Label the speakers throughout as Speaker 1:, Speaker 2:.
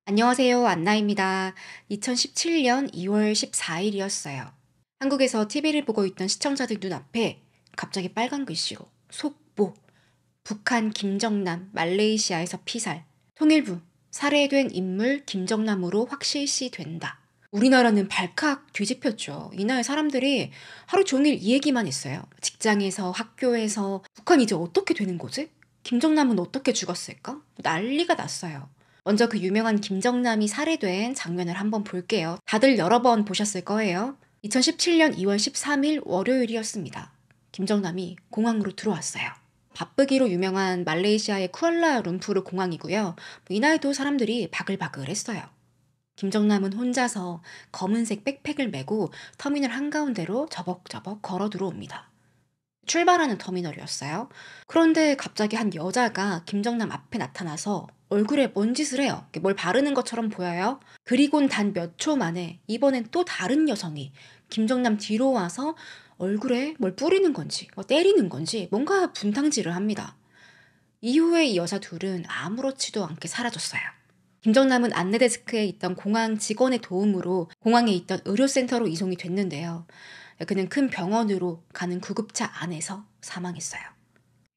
Speaker 1: 안녕하세요. 안나입니다. 2017년 2월 14일이었어요. 한국에서 TV를 보고 있던 시청자들 눈앞에 갑자기 빨간 글씨로 속보, 북한 김정남 말레이시아에서 피살, 통일부 살해된 인물 김정남으로 확실시 된다. 우리나라는 발칵 뒤집혔죠. 이날 사람들이 하루 종일 이 얘기만 했어요. 직장에서, 학교에서 북한 이제 어떻게 되는 거지? 김정남은 어떻게 죽었을까? 난리가 났어요. 먼저 그 유명한 김정남이 살해된 장면을 한번 볼게요. 다들 여러 번 보셨을 거예요. 2017년 2월 13일 월요일이었습니다. 김정남이 공항으로 들어왔어요. 바쁘기로 유명한 말레이시아의 쿠알라룸푸르 공항이고요. 이날도 사람들이 바글바글 했어요. 김정남은 혼자서 검은색 백팩을 메고 터미널 한가운데로 저벅저벅 걸어 들어옵니다. 출발하는 터미널이었어요. 그런데 갑자기 한 여자가 김정남 앞에 나타나서 얼굴에 뭔 짓을 해요. 뭘 바르는 것처럼 보여요. 그리곤 단 몇 초 만에 이번엔 또 다른 여성이 김정남 뒤로 와서 얼굴에 뭘 뿌리는 건지 때리는 건지 뭔가 분탕질을 합니다. 이후에 이 여자 둘은 아무렇지도 않게 사라졌어요. 김정남은 안내데스크에 있던 공항 직원의 도움으로 공항에 있던 의료센터로 이송이 됐는데요. 그는 큰 병원으로 가는 구급차 안에서 사망했어요.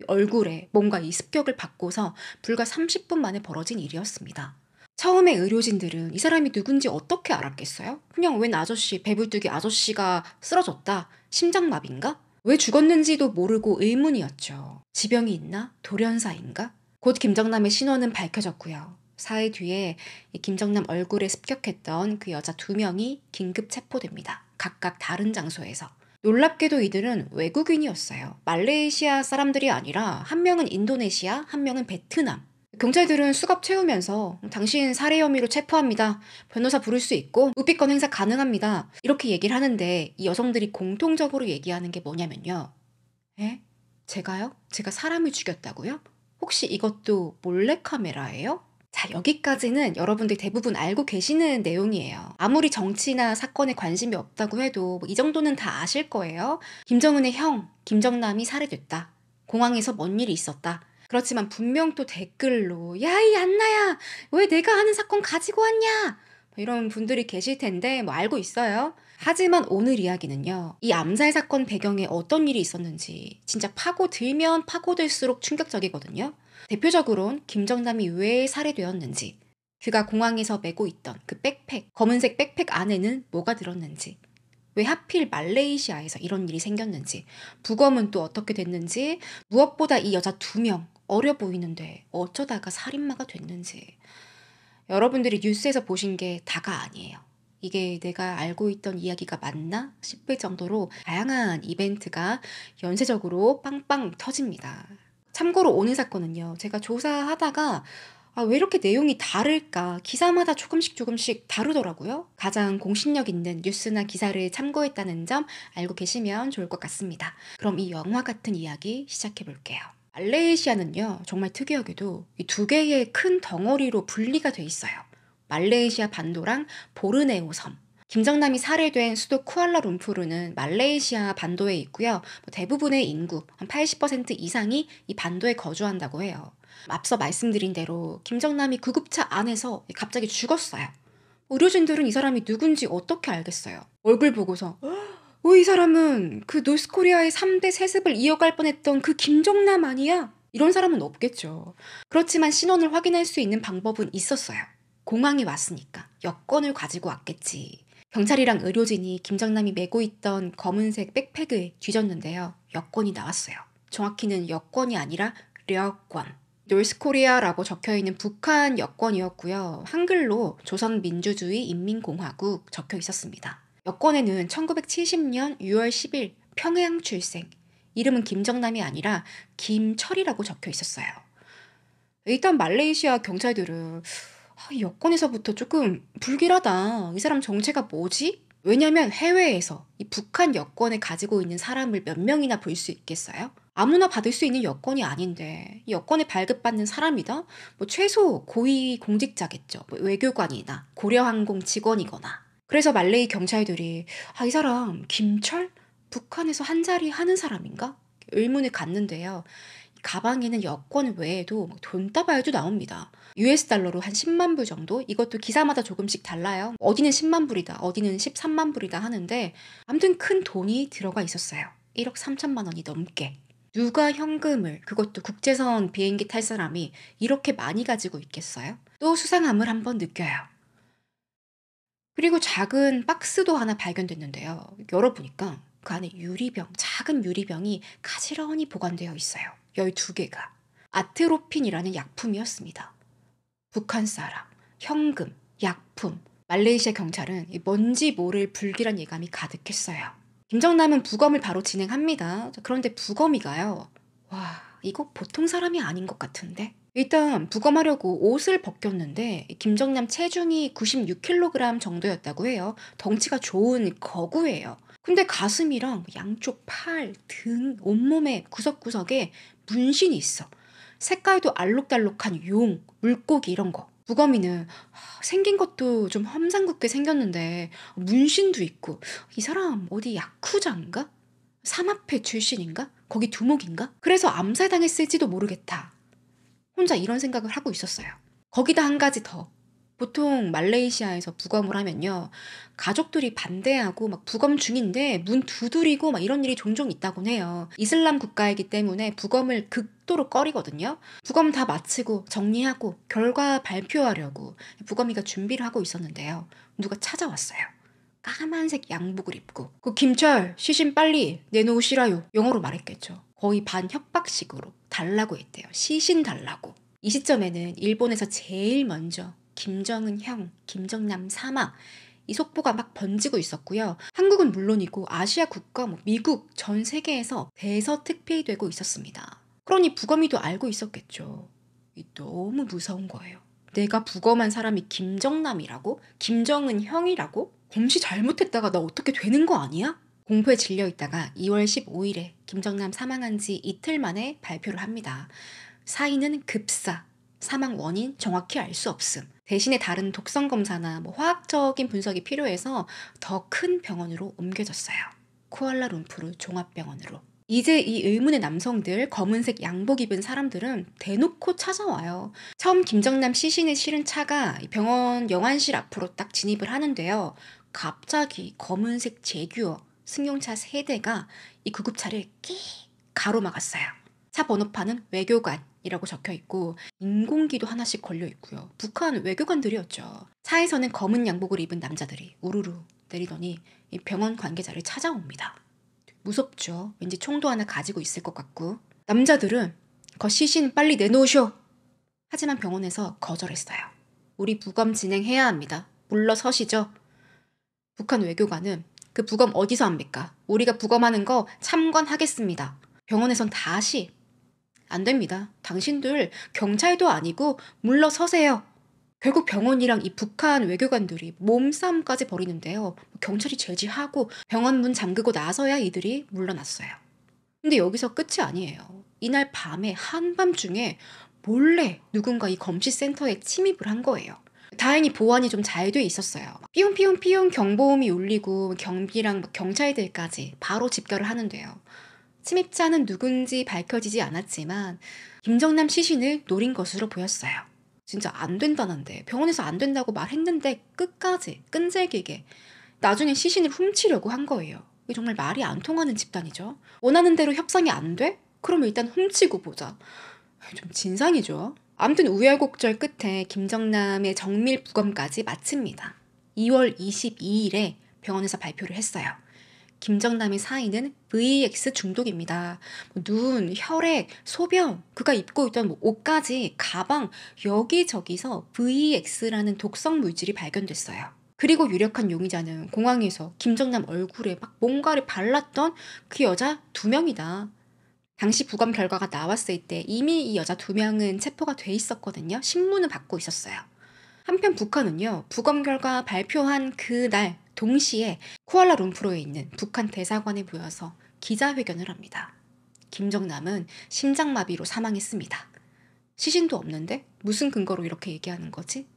Speaker 1: 얼굴에 뭔가 이 습격을 받고서 불과 30분 만에 벌어진 일이었습니다. 처음에 의료진들은 이 사람이 누군지 어떻게 알았겠어요? 그냥 웬 아저씨, 배불뚝이 아저씨가 쓰러졌다. 심장마비인가? 왜 죽었는지도 모르고 의문이었죠. 지병이 있나? 돌연사인가? 곧 김정남의 신원은 밝혀졌고요. 사흘 뒤에 이 김정남 얼굴에 습격했던 그 여자 2명이 긴급 체포됩니다. 각각 다른 장소에서. 놀랍게도 이들은 외국인이었어요. 말레이시아 사람들이 아니라 한 명은 인도네시아, 한 명은 베트남. 경찰들은 수갑 채우면서 당신 살해 혐의로 체포합니다. 변호사 부를 수 있고 우비권 행사 가능합니다. 이렇게 얘기를 하는데 이 여성들이 공통적으로 얘기하는 게 뭐냐면요. 에? 제가요? 제가 사람을 죽였다고요? 혹시 이것도 몰래카메라예요? 자, 여기까지는 여러분들 대부분 알고 계시는 내용이에요. 아무리 정치나 사건에 관심이 없다고 해도 이 정도는 다 아실 거예요. 김정은의 형, 김정남이 살해됐다. 공항에서 뭔 일이 있었다. 그렇지만 분명 또 댓글로 야, 이 안나야, 왜 내가 아는 사건 가지고 왔냐? 이런 분들이 계실 텐데 알고 있어요. 하지만 오늘 이야기는요. 이 암살 사건 배경에 어떤 일이 있었는지 진짜 파고들면 파고들수록 충격적이거든요. 대표적으론 김정남이 왜 살해되었는지, 그가 공항에서 메고 있던 그 백팩, 검은색 백팩 안에는 뭐가 들었는지, 왜 하필 말레이시아에서 이런 일이 생겼는지, 부검은 또 어떻게 됐는지, 무엇보다 이 여자 2명, 어려 보이는데 어쩌다가 살인마가 됐는지. 여러분들이 뉴스에서 보신 게 다가 아니에요. 이게 내가 알고 있던 이야기가 맞나 싶을 정도로 다양한 이벤트가 연쇄적으로 빵빵 터집니다. 참고로 오늘 사건은요. 제가 조사하다가 왜 이렇게 내용이 다를까? 기사마다 조금씩 다르더라고요. 가장 공신력 있는 뉴스나 기사를 참고했다는 점 알고 계시면 좋을 것 같습니다. 그럼 이 영화 같은 이야기 시작해 볼게요. 말레이시아는요, 정말 특이하게도 이 2개의 큰 덩어리로 분리가 돼 있어요. 말레이시아 반도랑 보르네오 섬. 김정남이 살해된 수도 쿠알라룸푸르는 말레이시아 반도에 있고요. 대부분의 인구, 한 80% 이상이 이 반도에 거주한다고 해요. 앞서 말씀드린 대로 김정남이 구급차 안에서 갑자기 죽었어요. 의료진들은 이 사람이 누군지 어떻게 알겠어요? 얼굴 보고서 이 사람은 그 노스코리아의 3대 세습을 이어갈 뻔했던 그 김정남 아니야? 이런 사람은 없겠죠. 그렇지만 신원을 확인할 수 있는 방법은 있었어요. 공항에 왔으니까 여권을 가지고 왔겠지. 경찰이랑 의료진이 김정남이 메고 있던 검은색 백팩을 뒤졌는데요. 여권이 나왔어요. 정확히는 여권이 아니라 려권. 노스코리아라고 적혀있는 북한 여권이었고요. 한글로 조선민주주의 인민공화국 적혀 있었습니다. 여권에는 1970년 6월 10일 평양 출생, 이름은 김정남이 아니라 김철이라고 적혀 있었어요. 일단 말레이시아 경찰들은 이 여권에서부터 조금 불길하다. 이 사람 정체가 뭐지? 왜냐면 해외에서 이 북한 여권을 가지고 있는 사람을 몇 명이나 볼 수 있겠어요? 아무나 받을 수 있는 여권이 아닌데 이 여권을 발급받는 사람이다? 최소 고위 공직자겠죠. 외교관이나 고려항공 직원이거나. 그래서 말레이 경찰들이 이 사람 김철? 북한에서 한 자리 하는 사람인가? 의문을 갖는데요. 가방에는 여권 외에도 막 돈다발도 나옵니다. US 달러로 한 10만 불 정도? 이것도 기사마다 조금씩 달라요. 어디는 10만 불이다, 어디는 13만 불이다 하는데 아무튼 큰 돈이 들어가 있었어요. 1억 3천만 원이 넘게. 누가 현금을, 그것도 국제선 비행기 탈 사람이 이렇게 많이 가지고 있겠어요? 또 수상함을 한번 느껴요. 그리고 작은 박스도 하나 발견됐는데요. 열어보니까 그 안에 유리병, 작은 유리병이 가지런히 보관되어 있어요. 12개가. 아트로핀이라는 약품이었습니다. 북한 사람, 현금, 약품. 말레이시아 경찰은 뭔지 모를 불길한 예감이 가득했어요. 김정남은 부검을 바로 진행합니다. 그런데 부검이가요. 와, 이거 보통 사람이 아닌 것 같은데? 일단 부검하려고 옷을 벗겼는데 김정남 체중이 96kg 정도였다고 해요. 덩치가 좋은 거구예요. 근데 가슴이랑 양쪽 팔, 등, 온몸에 구석구석에 문신이 있어. 색깔도 알록달록한 용, 물고기 이런 거. 무거미는 생긴 것도 좀 험상궂게 생겼는데 문신도 있고 이 사람 어디 야쿠자인가? 사마페 출신인가? 거기 두목인가? 그래서 암살당했을지도 모르겠다. 혼자 이런 생각을 하고 있었어요. 거기다 한 가지 더. 보통 말레이시아에서 부검을 하면요. 가족들이 반대하고 막 부검 중인데 문 두드리고 막 이런 일이 종종 있다곤 해요. 이슬람 국가이기 때문에 부검을 극도로 꺼리거든요. 부검 다 마치고 정리하고 결과 발표하려고 부검이가 준비를 하고 있었는데요. 누가 찾아왔어요. 까만색 양복을 입고 그 김철 시신 빨리 내놓으시라요. 영어로 말했겠죠. 거의 반 협박식으로 달라고 했대요. 시신 달라고. 이 시점에는 일본에서 제일 먼저 김정은 형, 김정남 사망 이 속보가 막 번지고 있었고요. 한국은 물론이고 아시아 국가, 미국 전 세계에서 대서특필되고 있었습니다. 그러니 부검이도 알고 있었겠죠. 너무 무서운 거예요. 내가 부검한 사람이 김정남이라고? 김정은 형이라고? 검시 잘못했다가 나 어떻게 되는 거 아니야? 공포에 질려 있다가 2월 15일에 김정남 사망한 지 이틀 만에 발표를 합니다. 사인은 급사, 사망 원인 정확히 알 수 없음. 대신에 다른 독성 검사나 화학적인 분석이 필요해서 더 큰 병원으로 옮겨졌어요. 쿠알라룸푸르 종합병원으로. 이제 이 의문의 남성들, 검은색 양복 입은 사람들은 대놓고 찾아와요. 처음 김정남 시신을 실은 차가 병원 영안실 앞으로 딱 진입을 하는데요. 갑자기 검은색 제규어 승용차 3대가 이 구급차를 끼 가로막았어요. 차 번호판은 외교관이라고 적혀 있고 인공기도 하나씩 걸려 있고요. 북한 외교관들이었죠. 차에서는 검은 양복을 입은 남자들이 우르르 내리더니 이 병원 관계자를 찾아옵니다. 무섭죠. 왠지 총도 하나 가지고 있을 것 같고. 남자들은 거 시신 빨리 내놓으쇼. 하지만 병원에서 거절했어요. 우리 부검 진행해야 합니다. 물러서시죠. 북한 외교관은 그 부검 어디서 합니까? 우리가 부검하는 거 참관하겠습니다. 병원에선 다시 안 됩니다. 당신들 경찰도 아니고 물러서세요. 결국 병원이랑 이 북한 외교관들이 몸싸움까지 벌이는데요. 경찰이 제지하고 병원 문 잠그고 나서야 이들이 물러났어요. 근데 여기서 끝이 아니에요. 이날 밤에 한밤중에 몰래 누군가 이 검시센터에 침입을 한 거예요. 다행히 보안이 좀 잘 돼 있었어요. 삐용삐용삐용 경보음이 울리고 경비랑 경찰들까지 바로 집결을 하는데요. 침입자는 누군지 밝혀지지 않았지만 김정남 시신을 노린 것으로 보였어요. 진짜 안 된다는데 병원에서 안 된다고 말했는데 끝까지 끈질기게 나중에 시신을 훔치려고 한 거예요. 이게 정말 말이 안 통하는 집단이죠. 원하는 대로 협상이 안 돼? 그럼 일단 훔치고 보자. 좀 진상이죠. 아무튼 우여곡절 끝에 김정남의 정밀 부검까지 마칩니다. 2월 22일에 병원에서 발표를 했어요. 김정남의 사인은 VX 중독입니다. 눈, 혈액, 소변, 그가 입고 있던 옷까지 가방 여기저기서 VX라는 독성 물질이 발견됐어요. 그리고 유력한 용의자는 공항에서 김정남 얼굴에 막 뭔가를 발랐던 그 여자 2명이다. 당시 부검 결과가 나왔을 때 이미 이 여자 2명은 체포가 돼 있었거든요. 신문을 받고 있었어요. 한편 북한은요. 부검 결과 발표한 그날 동시에 쿠알라룸푸르에 있는 북한 대사관에 모여서 기자회견을 합니다. 김정남은 심장마비로 사망했습니다. 시신도 없는데 무슨 근거로 이렇게 얘기하는 거지?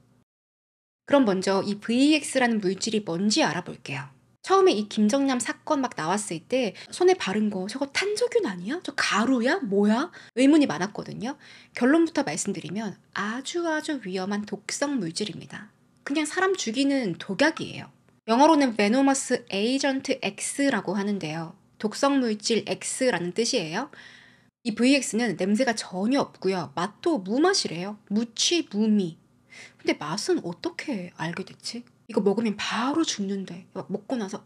Speaker 1: 그럼 먼저 이 VX라는 물질이 뭔지 알아볼게요. 처음에 이 김정남 사건 막 나왔을 때 손에 바른 거 저거 탄저균 아니야? 저 가루야? 뭐야? 의문이 많았거든요. 결론부터 말씀드리면 아주 위험한 독성 물질입니다. 그냥 사람 죽이는 독약이에요. 영어로는 venomous agent X라고 하는데요. 독성 물질 X라는 뜻이에요. 이 VX는 냄새가 전혀 없고요. 맛도 무맛이래요. 무취, 무미. 근데 맛은 어떻게 알게 됐지? 이거 먹으면 바로 죽는데 막 먹고 나서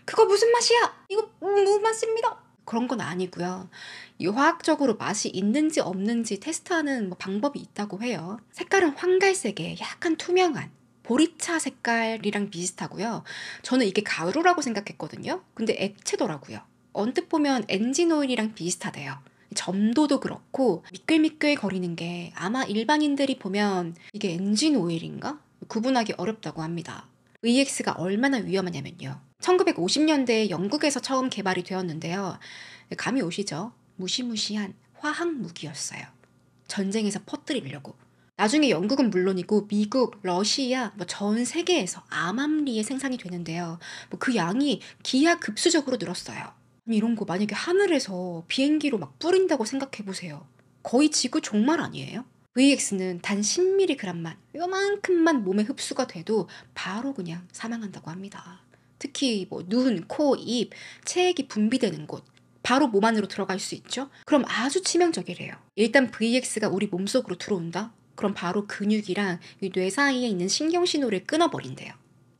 Speaker 1: 그거 무슨 맛이야? 이거 무맛입니다. 그런 건 아니고요. 이 화학적으로 맛이 있는지 없는지 테스트하는 뭐 방법이 있다고 해요. 색깔은 황갈색에 약간 투명한 보리차 색깔이랑 비슷하고요. 저는 이게 가루라고 생각했거든요. 근데 액체더라고요. 언뜻 보면 엔진 오일이랑 비슷하대요. 점도도 그렇고 미끌미끌 거리는 게 아마 일반인들이 보면 이게 엔진 오일인가? 구분하기 어렵다고 합니다. VX가 얼마나 위험하냐면요. 1950년대에 영국에서 처음 개발이 되었는데요. 감이 오시죠? 무시무시한 화학 무기였어요. 전쟁에서 퍼뜨리려고. 나중에 영국은 물론이고 미국, 러시아, 전 세계에서 암암리에 생산이 되는데요. 그 양이 기하급수적으로 늘었어요. 아니, 이런 거 만약에 하늘에서 비행기로 막 뿌린다고 생각해 보세요. 거의 지구 종말 아니에요? VX는 단 10mg만, 요만큼만 몸에 흡수가 돼도 바로 그냥 사망한다고 합니다. 특히 눈, 코, 입, 체액이 분비되는 곳, 바로 몸 안으로 들어갈 수 있죠? 그럼 아주 치명적이래요. 일단 VX가 우리 몸속으로 들어온다? 그럼 바로 근육이랑 이 뇌 사이에 있는 신경신호를 끊어버린대요.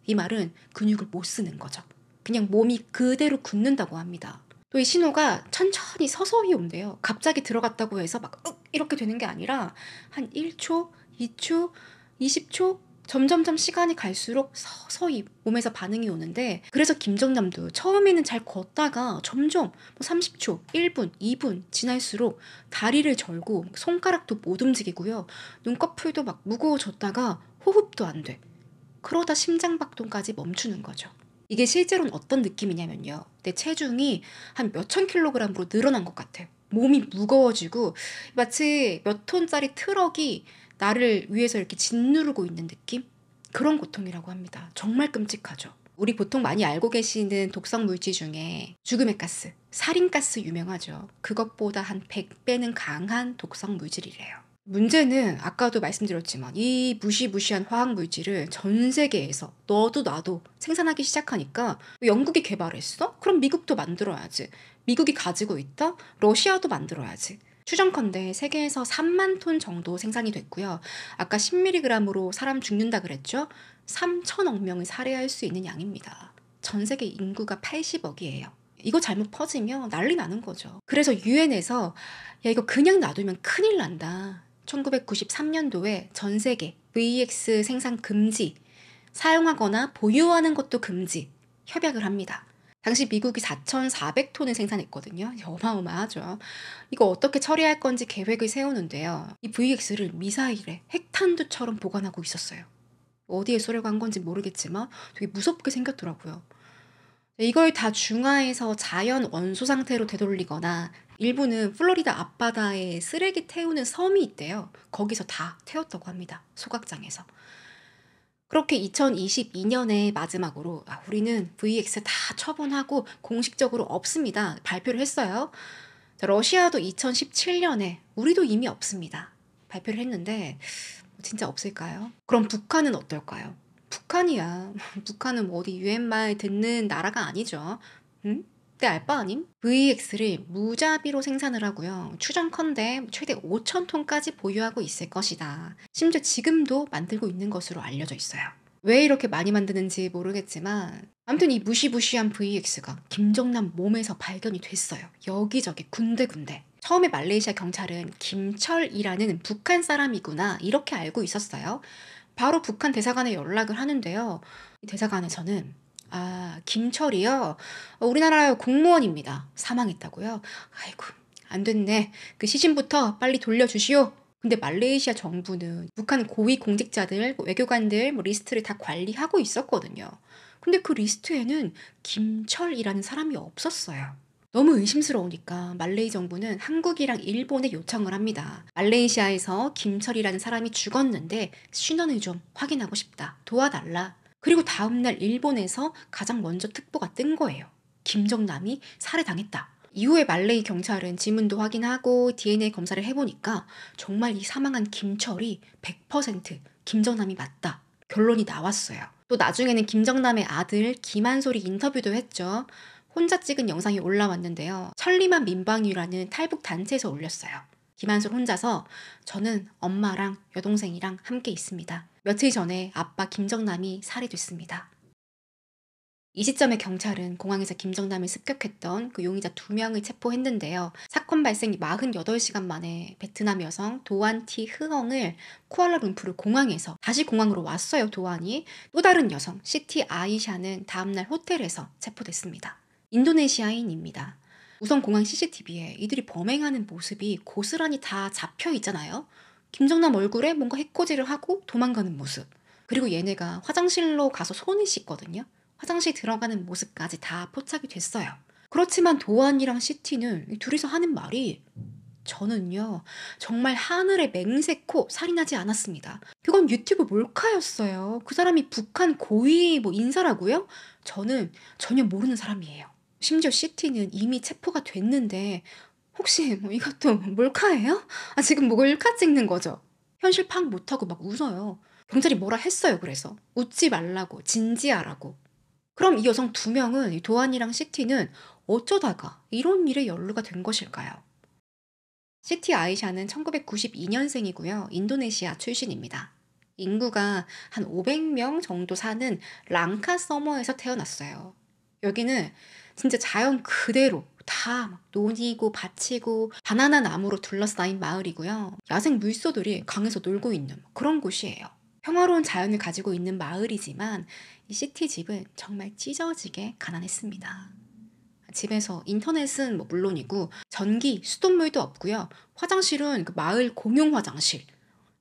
Speaker 1: 이 말은 근육을 못 쓰는 거죠. 그냥 몸이 그대로 굳는다고 합니다. 또 이 신호가 천천히 서서히 온대요. 갑자기 들어갔다고 해서 막 이렇게 되는 게 아니라 한 1초, 2초, 20초 점점점 시간이 갈수록 서서히 몸에서 반응이 오는데 그래서 김정남도 처음에는 잘 걷다가 점점 30초, 1분, 2분 지날수록 다리를 절고 손가락도 못 움직이고요. 눈꺼풀도 막 무거워졌다가 호흡도 안 돼. 그러다 심장박동까지 멈추는 거죠. 이게 실제로는 어떤 느낌이냐면요. 내 체중이 한 몇천 킬로그램으로 늘어난 것 같아요. 몸이 무거워지고 마치 몇 톤짜리 트럭이 나를 위해서 이렇게 짓누르고 있는 느낌? 그런 고통이라고 합니다. 정말 끔찍하죠. 우리 보통 많이 알고 계시는 독성 물질 중에 죽음의 가스, 살인가스 유명하죠. 그것보다 한 100배는 강한 독성 물질이래요. 문제는 아까도 말씀드렸지만 이 무시무시한 화학 물질을 전 세계에서 너도 나도 생산하기 시작하니까 영국이 개발했어? 그럼 미국도 만들어야지. 미국이 가지고 있다? 러시아도 만들어야지. 추정컨대 세계에서 3만 톤 정도 생산이 됐고요. 아까 10mg으로 사람 죽는다 그랬죠? 3천억 명을 살해할 수 있는 양입니다. 전 세계 인구가 80억이에요. 이거 잘못 퍼지면 난리 나는 거죠. 그래서 유엔에서 야 이거 그냥 놔두면 큰일 난다. 1993년도에 전 세계 VX 생산 금지, 사용하거나 보유하는 것도 금지 협약을 합니다. 당시 미국이 4,400톤을 생산했거든요. 어마어마하죠. 이거 어떻게 처리할 건지 계획을 세우는데요. 이 VX를 미사일에 핵탄두처럼 보관하고 있었어요. 어디에 쏘려고 한 건지 모르겠지만 되게 무섭게 생겼더라고요. 이걸 다 중화해서 자연 원소 상태로 되돌리거나 일부는 플로리다 앞바다에 쓰레기 태우는 섬이 있대요. 거기서 다 태웠다고 합니다. 소각장에서. 그렇게 2022년에 마지막으로 우리는 VX 다 처분하고 공식적으로 없습니다. 발표를 했어요. 러시아도 2017년에 우리도 이미 없습니다. 발표를 했는데 진짜 없을까요? 그럼 북한은 어떨까요? 북한이야. 북한은 어디 유엔말 듣는 나라가 아니죠. 응? 내 알바 아님? VX를 무자비로 생산을 하고요. 추정컨대 최대 5,000톤까지 보유하고 있을 것이다. 심지어 지금도 만들고 있는 것으로 알려져 있어요. 왜 이렇게 많이 만드는지 모르겠지만 아무튼 이 무시무시한 VX가 김정남 몸에서 발견이 됐어요. 여기저기 군데군데. 처음에 말레이시아 경찰은 김철이라는 북한 사람이구나 이렇게 알고 있었어요. 바로 북한 대사관에 연락을 하는데요. 대사관에서는 김철이요? 우리나라 공무원입니다. 사망했다고요? 아이고 안 됐네. 그 시신부터 빨리 돌려주시오. 근데 말레이시아 정부는 북한 고위 공직자들, 외교관들 리스트를 다 관리하고 있었거든요. 근데 그 리스트에는 김철이라는 사람이 없었어요. 너무 의심스러우니까 말레이 정부는 한국이랑 일본에 요청을 합니다. 말레이시아에서 김철이라는 사람이 죽었는데 신원을 좀 확인하고 싶다. 도와달라. 그리고 다음날 일본에서 가장 먼저 특보가 뜬 거예요. 김정남이 살해당했다. 이후에 말레이 경찰은 지문도 확인하고 DNA 검사를 해보니까 정말 이 사망한 김철이 100% 김정남이 맞다. 결론이 나왔어요. 또 나중에는 김정남의 아들 김한솔이 인터뷰도 했죠. 혼자 찍은 영상이 올라왔는데요. 천리만 민방위라는 탈북 단체에서 올렸어요. 김한솔 혼자서 저는 엄마랑 여동생이랑 함께 있습니다. 며칠 전에 아빠 김정남이 살해됐습니다. 이 시점에 경찰은 공항에서 김정남을 습격했던 그 용의자 2명을 체포했는데요. 사건 발생 48시간 만에 베트남 여성 도안 티 흐엉을 쿠알라룸푸르 공항에서 다시 공항으로 왔어요. 도안이. 또 다른 여성 시티 아이샤는 다음날 호텔에서 체포됐습니다. 인도네시아인입니다. 우선 공항 CCTV에 이들이 범행하는 모습이 고스란히 다 잡혀 있잖아요. 김정남 얼굴에 뭔가 해코지를 하고 도망가는 모습. 그리고 얘네가 화장실로 가서 손을 씻거든요. 화장실 들어가는 모습까지 다 포착이 됐어요. 그렇지만 도안이랑 시티는 둘이서 하는 말이 저는요 정말 하늘에 맹세코 살인하지 않았습니다. 그건 유튜브 몰카였어요. 그 사람이 북한 고위 인사라고요? 저는 전혀 모르는 사람이에요. 심지어 시티는 이미 체포가 됐는데 혹시 이것도 몰카예요? 지금 몰카 찍는 거죠? 현실 파악 못하고 막 웃어요. 경찰이 뭐라 했어요. 그래서 웃지 말라고 진지하라고. 그럼 이 여성 2명은 이 도안이랑 시티는 어쩌다가 이런 일에 연루가 된 것일까요? 시티 아이샤는 1992년생이고요. 인도네시아 출신입니다. 인구가 한 500명 정도 사는 랑카 서머에서 태어났어요. 여기는 진짜 자연 그대로 다 막 논이고 밭이고 바나나 나무로 둘러싸인 마을이고요. 야생 물소들이 강에서 놀고 있는 그런 곳이에요. 평화로운 자연을 가지고 있는 마을이지만 이 시티 집은 정말 찢어지게 가난했습니다. 집에서 인터넷은 물론이고 전기, 수돗물도 없고요. 화장실은 그 마을 공용 화장실.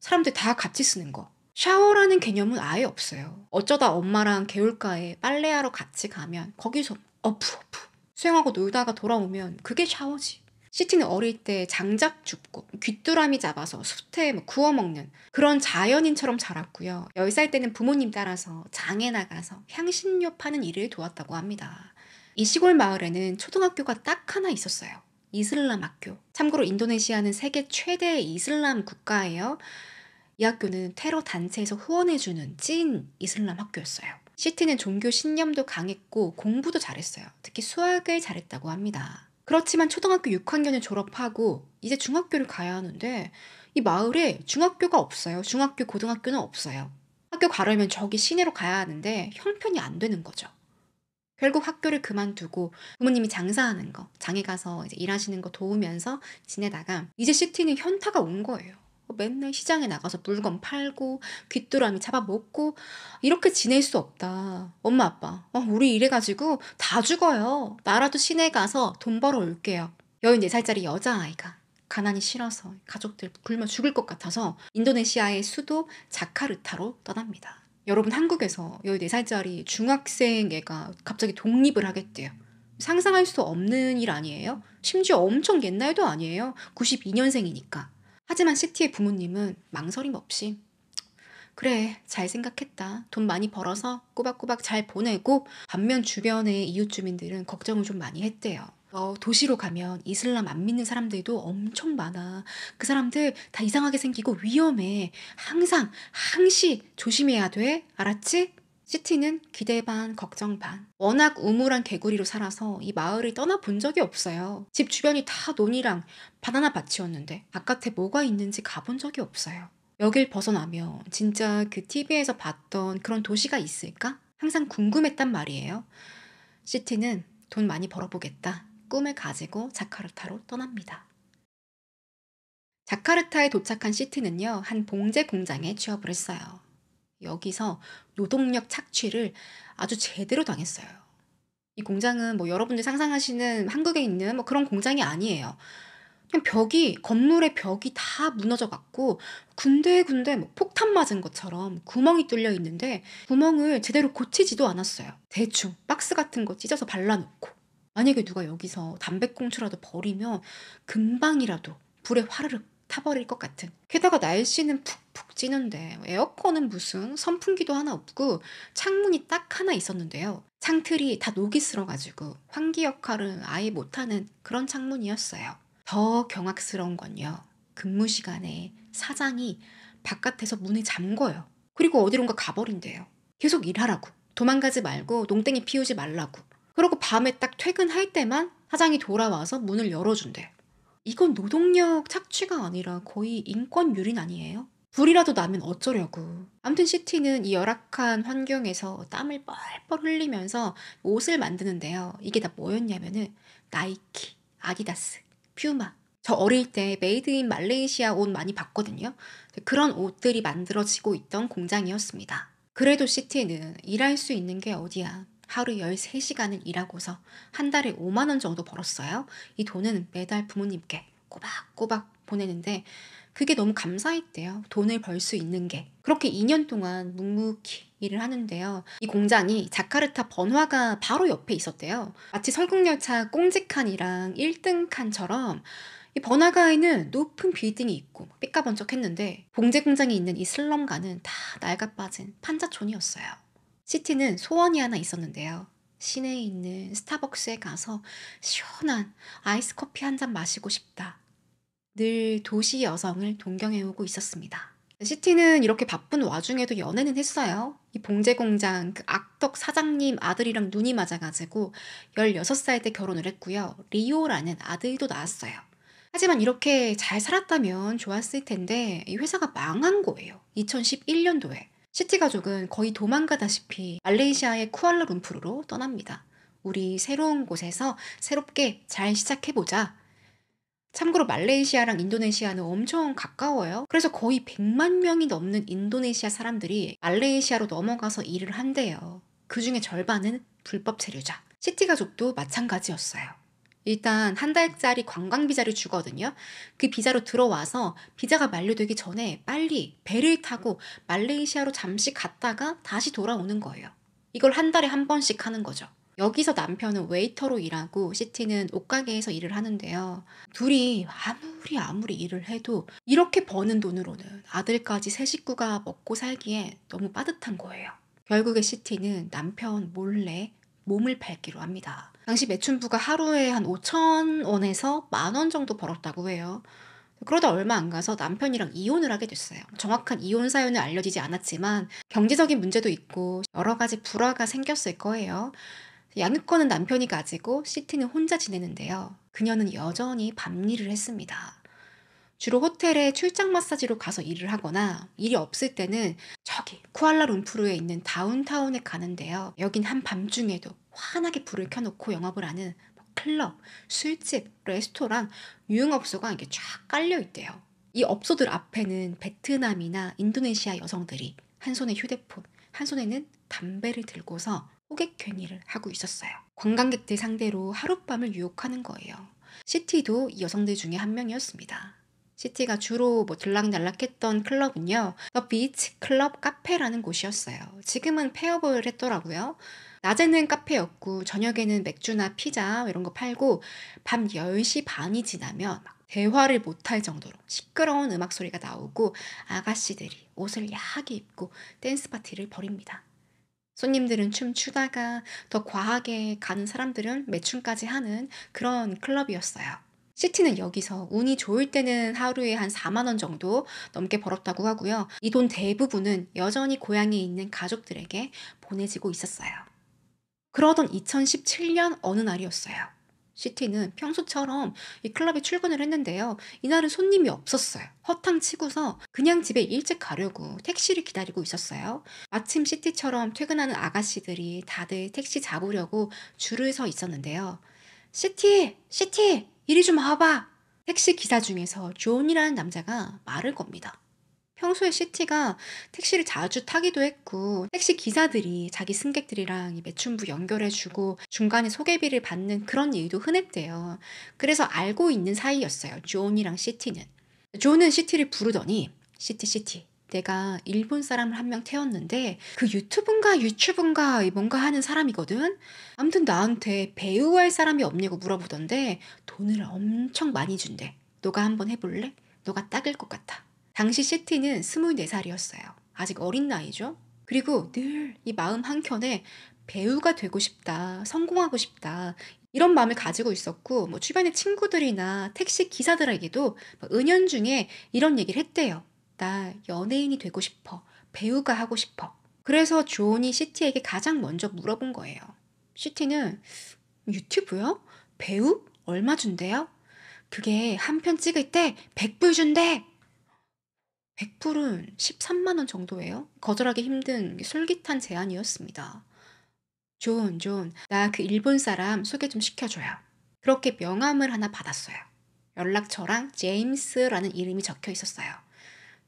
Speaker 1: 사람들 다 같이 쓰는 거. 샤워라는 개념은 아예 없어요. 어쩌다 엄마랑 개울가에 빨래하러 같이 가면 거기서 어푸어푸 수영하고 놀다가 돌아오면 그게 샤워지. 시티는 어릴 때 장작 줍고 귀뚜라미 잡아서 숯에 구워 먹는 그런 자연인처럼 자랐고요. 10살 때는 부모님 따라서 장에 나가서 향신료 파는 일을 도왔다고 합니다. 이 시골 마을에는 초등학교가 딱 하나 있었어요. 이슬람 학교. 참고로 인도네시아는 세계 최대의 이슬람 국가예요. 이 학교는 테러 단체에서 후원해주는 찐 이슬람 학교였어요. 시티는 종교 신념도 강했고 공부도 잘했어요. 특히 수학을 잘했다고 합니다. 그렇지만 초등학교 6학년을 졸업하고 이제 중학교를 가야 하는데 이 마을에 중학교가 없어요. 중학교, 고등학교는 없어요. 학교 가려면 저기 시내로 가야 하는데 형편이 안 되는 거죠. 결국 학교를 그만두고 부모님이 장사하는 거, 장에 가서 이제 일하시는 거 도우면서 지내다가 이제 시티는 현타가 온 거예요. 맨날 시장에 나가서 물건 팔고 귀뚜라미 잡아먹고 이렇게 지낼 수 없다. 엄마 아빠 우리 이래가지고 다 죽어요. 나라도 시내 가서 돈 벌어 올게요. 14살짜리 여자아이가 가난이 싫어서 가족들 굶어 죽을 것 같아서 인도네시아의 수도 자카르타로 떠납니다. 여러분 한국에서 14살짜리 중학생 애가 갑자기 독립을 하겠대요. 상상할 수 없는 일 아니에요? 심지어 엄청 옛날도 아니에요. 92년생이니까. 하지만 시티의 부모님은 망설임 없이 그래 잘 생각했다. 돈 많이 벌어서 꼬박꼬박 잘 보내고 반면 주변의 이웃 주민들은 걱정을 좀 많이 했대요. 도시로 가면 이슬람 안 믿는 사람들도 엄청 많아. 그 사람들 다 이상하게 생기고 위험해. 항상 항시 조심해야 돼. 알았지? 시티는 기대 반 걱정 반. 워낙 우물한 개구리로 살아서 이 마을을 떠나본 적이 없어요. 집 주변이 다 논이랑 바나나 밭이었는데 바깥에 뭐가 있는지 가본 적이 없어요. 여길 벗어나면 진짜 그 TV에서 봤던 그런 도시가 있을까? 항상 궁금했단 말이에요. 시티는 돈 많이 벌어보겠다. 꿈을 가지고 자카르타로 떠납니다. 자카르타에 도착한 시티는요, 한 봉제 공장에 취업을 했어요. 여기서 노동력 착취를 아주 제대로 당했어요. 이 공장은 여러분들 상상하시는 한국에 있는 그런 공장이 아니에요. 그냥 건물의 벽이 다 무너져 갖고 군데군데 폭탄 맞은 것처럼 구멍이 뚫려 있는데 구멍을 제대로 고치지도 않았어요. 대충 박스 같은 거 찢어서 발라놓고. 만약에 누가 여기서 담배꽁초라도 버리면 금방이라도 불에 화르륵 타버릴 것 같은. 게다가 날씨는 푹푹 찌는데 에어컨은 무슨 선풍기도 하나 없고 창문이 딱 하나 있었는데요. 창틀이 다 녹이 슬어가지고 환기 역할을 아예 못하는 그런 창문이었어요. 더 경악스러운 건요. 근무 시간에 사장이 바깥에서 문을 잠궈요. 그리고 어디론가 가버린대요. 계속 일하라고. 도망가지 말고 농땡이 피우지 말라고. 그러고 밤에 딱 퇴근할 때만 사장이 돌아와서 문을 열어준대. 이건 노동력 착취가 아니라 거의 인권 유린 아니에요? 불이라도 나면 어쩌려고. 아무튼 시티는 이 열악한 환경에서 땀을 뻘뻘 흘리면서 옷을 만드는데요. 이게 다 뭐였냐면은 나이키, 아디다스, 퓨마. 저 어릴 때 메이드 인 말레이시아 옷 많이 봤거든요. 그런 옷들이 만들어지고 있던 공장이었습니다. 그래도 시티는 일할 수 있는 게 어디야. 하루 13시간을 일하고서 한 달에 5만 원 정도 벌었어요. 이 돈은 매달 부모님께 꼬박꼬박 보내는데 그게 너무 감사했대요. 돈을 벌 수 있는 게. 그렇게 2년 동안 묵묵히 일을 하는데요. 이 공장이 자카르타 번화가 바로 옆에 있었대요. 마치 설국열차 꽁지칸이랑 1등 칸처럼 이 번화가에는 높은 빌딩이 있고 삐까번쩍했는데 봉제 공장이 있는 이 슬럼가는 다 낡아빠진 판자촌이었어요. 시티는 소원이 하나 있었는데요. 시내에 있는 스타벅스에 가서 시원한 아이스 커피 한 잔 마시고 싶다. 늘 도시 여성을 동경해오고 있었습니다. 시티는 이렇게 바쁜 와중에도 연애는 했어요. 이 봉제 공장 그 악덕 사장님 아들이랑 눈이 맞아가지고 16살 때 결혼을 했고요. 리오라는 아들도 낳았어요. 하지만 이렇게 잘 살았다면 좋았을 텐데 이 회사가 망한 거예요. 2011년도에. 시티 가족은 거의 도망가다시피 말레이시아의 쿠알라룸푸르로 떠납니다. 우리 새로운 곳에서 새롭게 잘 시작해보자. 참고로 말레이시아랑 인도네시아는 엄청 가까워요. 그래서 거의 100만 명이 넘는 인도네시아 사람들이 말레이시아로 넘어가서 일을 한대요. 그 중에 절반은 불법 체류자. 시티 가족도 마찬가지였어요. 일단 한 달짜리 관광 비자를 주거든요. 그 비자로 들어와서 비자가 만료되기 전에 빨리 배를 타고 말레이시아로 잠시 갔다가 다시 돌아오는 거예요. 이걸 한 달에 한 번씩 하는 거죠. 여기서 남편은 웨이터로 일하고 시티는 옷가게에서 일을 하는데요. 둘이 아무리 일을 해도 이렇게 버는 돈으로는 아들까지 세 식구가 먹고 살기에 너무 빠듯한 거예요. 결국에 시티는 남편 몰래 몸을 팔기로 합니다. 당시 매춘부가 하루에 한 5천 원에서 10,000원 정도 벌었다고 해요. 그러다 얼마 안 가서 남편이랑 이혼을 하게 됐어요. 정확한 이혼 사연은 알려지지 않았지만 경제적인 문제도 있고 여러 가지 불화가 생겼을 거예요. 양육권은 남편이 가지고 시티는 혼자 지내는데요. 그녀는 여전히 밤일을 했습니다. 주로 호텔에 출장 마사지로 가서 일을 하거나 일이 없을 때는 저기 쿠알라룸푸르에 있는 다운타운에 가는데요. 여긴 한밤중에도 환하게 불을 켜놓고 영업을 하는 클럽, 술집, 레스토랑, 유흥업소가 이렇게 쫙 깔려 있대요. 이 업소들 앞에는 베트남이나 인도네시아 여성들이 한 손에 휴대폰, 한 손에는 담배를 들고서 호객 행위를 하고 있었어요. 관광객들 상대로 하룻밤을 유혹하는 거예요. 시티도 이 여성들 중에 한 명이었습니다. 시티가 주로 들락날락했던 클럽은요. 더 비치 클럽 카페라는 곳이었어요. 지금은 폐업을 했더라고요. 낮에는 카페였고 저녁에는 맥주나 피자 이런 거 팔고 밤 10시 반이 지나면 막 대화를 못할 정도로 시끄러운 음악 소리가 나오고 아가씨들이 옷을 야하게 입고 댄스 파티를 벌입니다. 손님들은 춤추다가 더 과하게 가는 사람들은 매춤까지 하는 그런 클럽이었어요. 시티는 여기서 운이 좋을 때는 하루에 한 4만 원 정도 넘게 벌었다고 하고요. 이 돈 대부분은 여전히 고향에 있는 가족들에게 보내지고 있었어요. 그러던 2017년 어느 날이었어요. 시티는 평소처럼 이 클럽에 출근을 했는데요. 이날은 손님이 없었어요. 허탕 치고서 그냥 집에 일찍 가려고 택시를 기다리고 있었어요. 마침 시티처럼 퇴근하는 아가씨들이 다들 택시 잡으려고 줄을 서 있었는데요. 시티, 이리 좀 와봐. 택시 기사 중에서 존이라는 남자가 말을 겁니다. 평소에 시티가 택시를 자주 타기도 했고 택시 기사들이 자기 승객들이랑 이 매춘부 연결해주고 중간에 소개비를 받는 그런 일도 흔했대요. 그래서 알고 있는 사이였어요. 존이랑 시티는. 존은 시티를 부르더니 시티 내가 일본 사람을 한 명 태웠는데 그 유튜브인가 뭔가 하는 사람이거든. 아무튼 나한테 배우할 사람이 없냐고 물어보던데 돈을 엄청 많이 준대. 너가 한번 해볼래? 너가 딱일 것 같아. 당시 시티는 24살이었어요. 아직 어린 나이죠. 그리고 늘 이 마음 한켠에 배우가 되고 싶다, 성공하고 싶다, 이런 마음을 가지고 있었고, 뭐 주변의 친구들이나 택시 기사들에게도 막 은연중에 이런 얘기를 했대요. 나 연예인이 되고 싶어. 배우가 하고 싶어. 그래서 존이 시티에게 가장 먼저 물어본 거예요. 시티는 유튜브요? 배우? 얼마 준대요? 그게 한 편 찍을 때 100불 준대. 100불은 13만 원 정도예요. 거절하기 힘든 솔깃한 제안이었습니다. 존, 나 그 일본 사람 소개 좀 시켜줘요. 그렇게 명함을 하나 받았어요. 연락처랑 제임스라는 이름이 적혀 있었어요.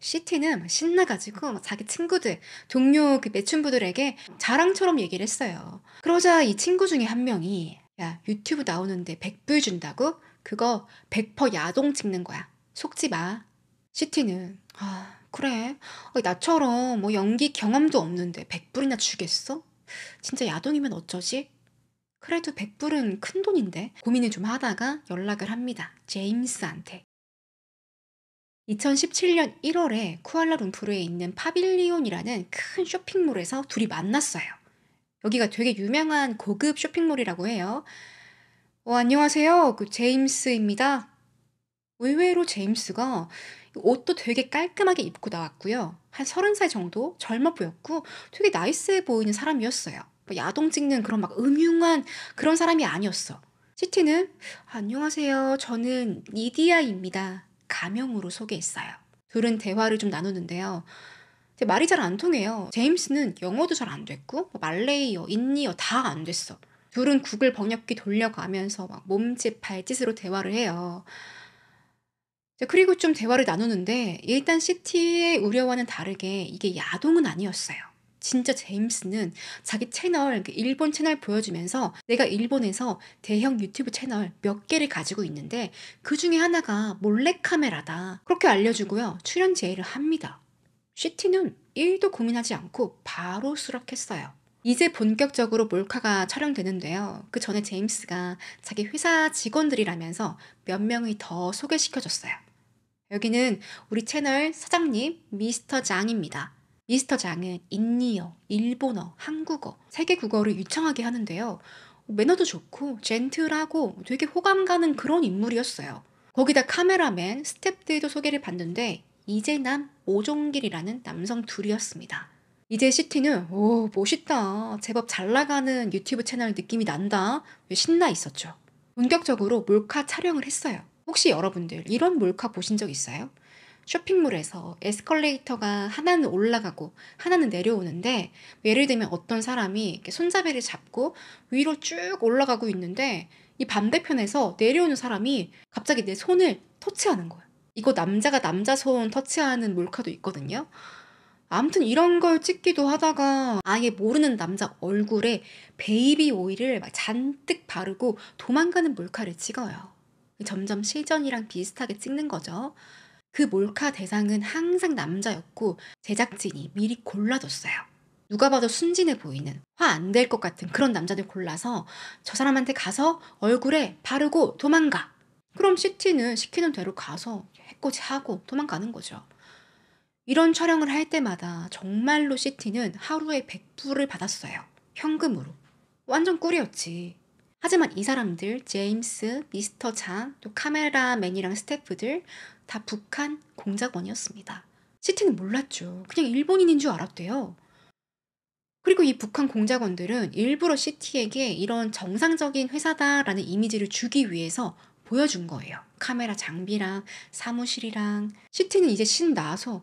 Speaker 1: 시티는 신나가지고 막 자기 친구들, 동료 그 매춘부들에게 자랑처럼 얘기를 했어요. 그러자 이 친구 중에 한 명이 야, 유튜브 나오는데 100불 준다고? 그거 100% 야동 찍는 거야. 속지 마. 시티는 그래. 나처럼 뭐 연기 경험도 없는데 100불이나 주겠어? 진짜 야동이면 어쩌지? 그래도 100불은 큰 돈인데 고민을 좀 하다가 연락을 합니다. 제임스한테. 2017년 1월에 쿠알라룸푸르에 있는 파빌리온이라는 큰 쇼핑몰에서 둘이 만났어요. 여기가 되게 유명한 고급 쇼핑몰이라고 해요. 안녕하세요. 그 제임스입니다. 의외로 제임스가 옷도 되게 깔끔하게 입고 나왔고요. 한 30살 정도 젊어 보였고 되게 나이스해 보이는 사람이었어요. 뭐 야동 찍는 그런 막 음흉한 그런 사람이 아니었어. 시티는 안녕하세요. 저는 니디아입니다. 가명으로 소개했어요. 둘은 대화를 좀 나누는데요. 근데 말이 잘 안 통해요. 제임스는 영어도 잘 안 됐고 뭐 말레이어, 인니어 다 안 됐어. 둘은 구글 번역기 돌려가면서 막 몸짓, 발짓으로 대화를 해요. 그리고 좀 대화를 나누는데 일단 시티의 우려와는 다르게 이게 야동은 아니었어요. 진짜 제임스는 자기 채널, 그 일본 채널 보여주면서 내가 일본에서 대형 유튜브 채널 몇 개를 가지고 있는데 그 중에 하나가 몰래카메라다. 그렇게 알려주고요. 출연 제의를 합니다. 시티는 1도 고민하지 않고 바로 수락했어요. 이제 본격적으로 몰카가 촬영되는데요. 그 전에 제임스가 자기 회사 직원들이라면서 몇 명을 더 소개시켜줬어요. 여기는 우리 채널 사장님 미스터 장입니다. 미스터 장은 인니어, 일본어, 한국어, 세계 국어를 유창하게 하는데요. 매너도 좋고 젠틀하고 되게 호감 가는 그런 인물이었어요. 거기다 카메라맨, 스태프들도 소개를 받는데 이재남, 오종길이라는 남성 둘이었습니다. 이제 시티는 오 멋있다. 제법 잘 나가는 유튜브 채널 느낌이 난다. 신나 있었죠. 본격적으로 몰카 촬영을 했어요. 혹시 여러분들 이런 몰카 보신 적 있어요? 쇼핑몰에서 에스컬레이터가 하나는 올라가고 하나는 내려오는데 예를 들면 어떤 사람이 이렇게 손잡이를 잡고 위로 쭉 올라가고 있는데 이 반대편에서 내려오는 사람이 갑자기 내 손을 터치하는 거예요. 이거 남자가 남자 손 터치하는 몰카도 있거든요. 아무튼 이런 걸 찍기도 하다가 아예 모르는 남자 얼굴에 베이비 오일을 막 잔뜩 바르고 도망가는 몰카를 찍어요. 점점 실전이랑 비슷하게 찍는 거죠. 그 몰카 대상은 항상 남자였고 제작진이 미리 골라뒀어요. 누가 봐도 순진해 보이는 화 안 될 것 같은 그런 남자들 골라서 저 사람한테 가서 얼굴에 바르고 도망가. 그럼 시티는 시키는 대로 가서 해코지 하고 도망가는 거죠. 이런 촬영을 할 때마다 정말로 시티는 하루에 100불을 받았어요. 현금으로. 완전 꿀이었지. 하지만 이 사람들, 제임스, 미스터 장, 또 카메라맨이랑 스태프들 다 북한 공작원이었습니다. 시티는 몰랐죠. 그냥 일본인인 줄 알았대요. 그리고 이 북한 공작원들은 일부러 시티에게 이런 정상적인 회사다라는 이미지를 주기 위해서 보여준 거예요. 카메라 장비랑 사무실이랑. 시티는 이제 신나서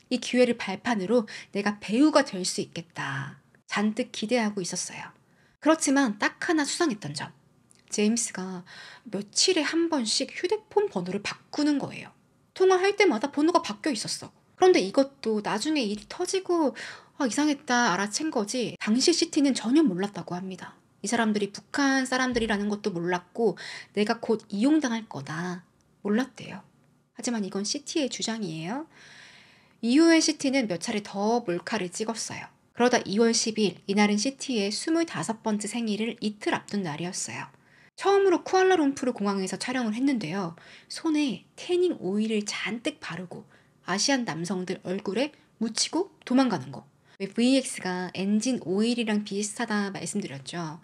Speaker 1: 이 기회를 발판으로 내가 배우가 될 수 있겠다. 잔뜩 기대하고 있었어요. 그렇지만 딱 하나 수상했던 점. 제임스가 며칠에 한 번씩 휴대폰 번호를 바꾸는 거예요. 통화할 때마다 번호가 바뀌어 있었어. 그런데 이것도 나중에 일이 터지고 이상했다 알아챈 거지 당시 시티는 전혀 몰랐다고 합니다. 이 사람들이 북한 사람들이라는 것도 몰랐고 내가 곧 이용당할 거다 몰랐대요. 하지만 이건 시티의 주장이에요. 이후에 시티는 몇 차례 더 몰카를 찍었어요. 그러다 2월 10일 이날은 시티의 25번째 생일을 이틀 앞둔 날이었어요. 처음으로 쿠알라룸푸르 공항에서 촬영을 했는데요. 손에 태닝 오일을 잔뜩 바르고 아시안 남성들 얼굴에 묻히고 도망가는 거. 왜 VX가 엔진 오일이랑 비슷하다 말씀드렸죠.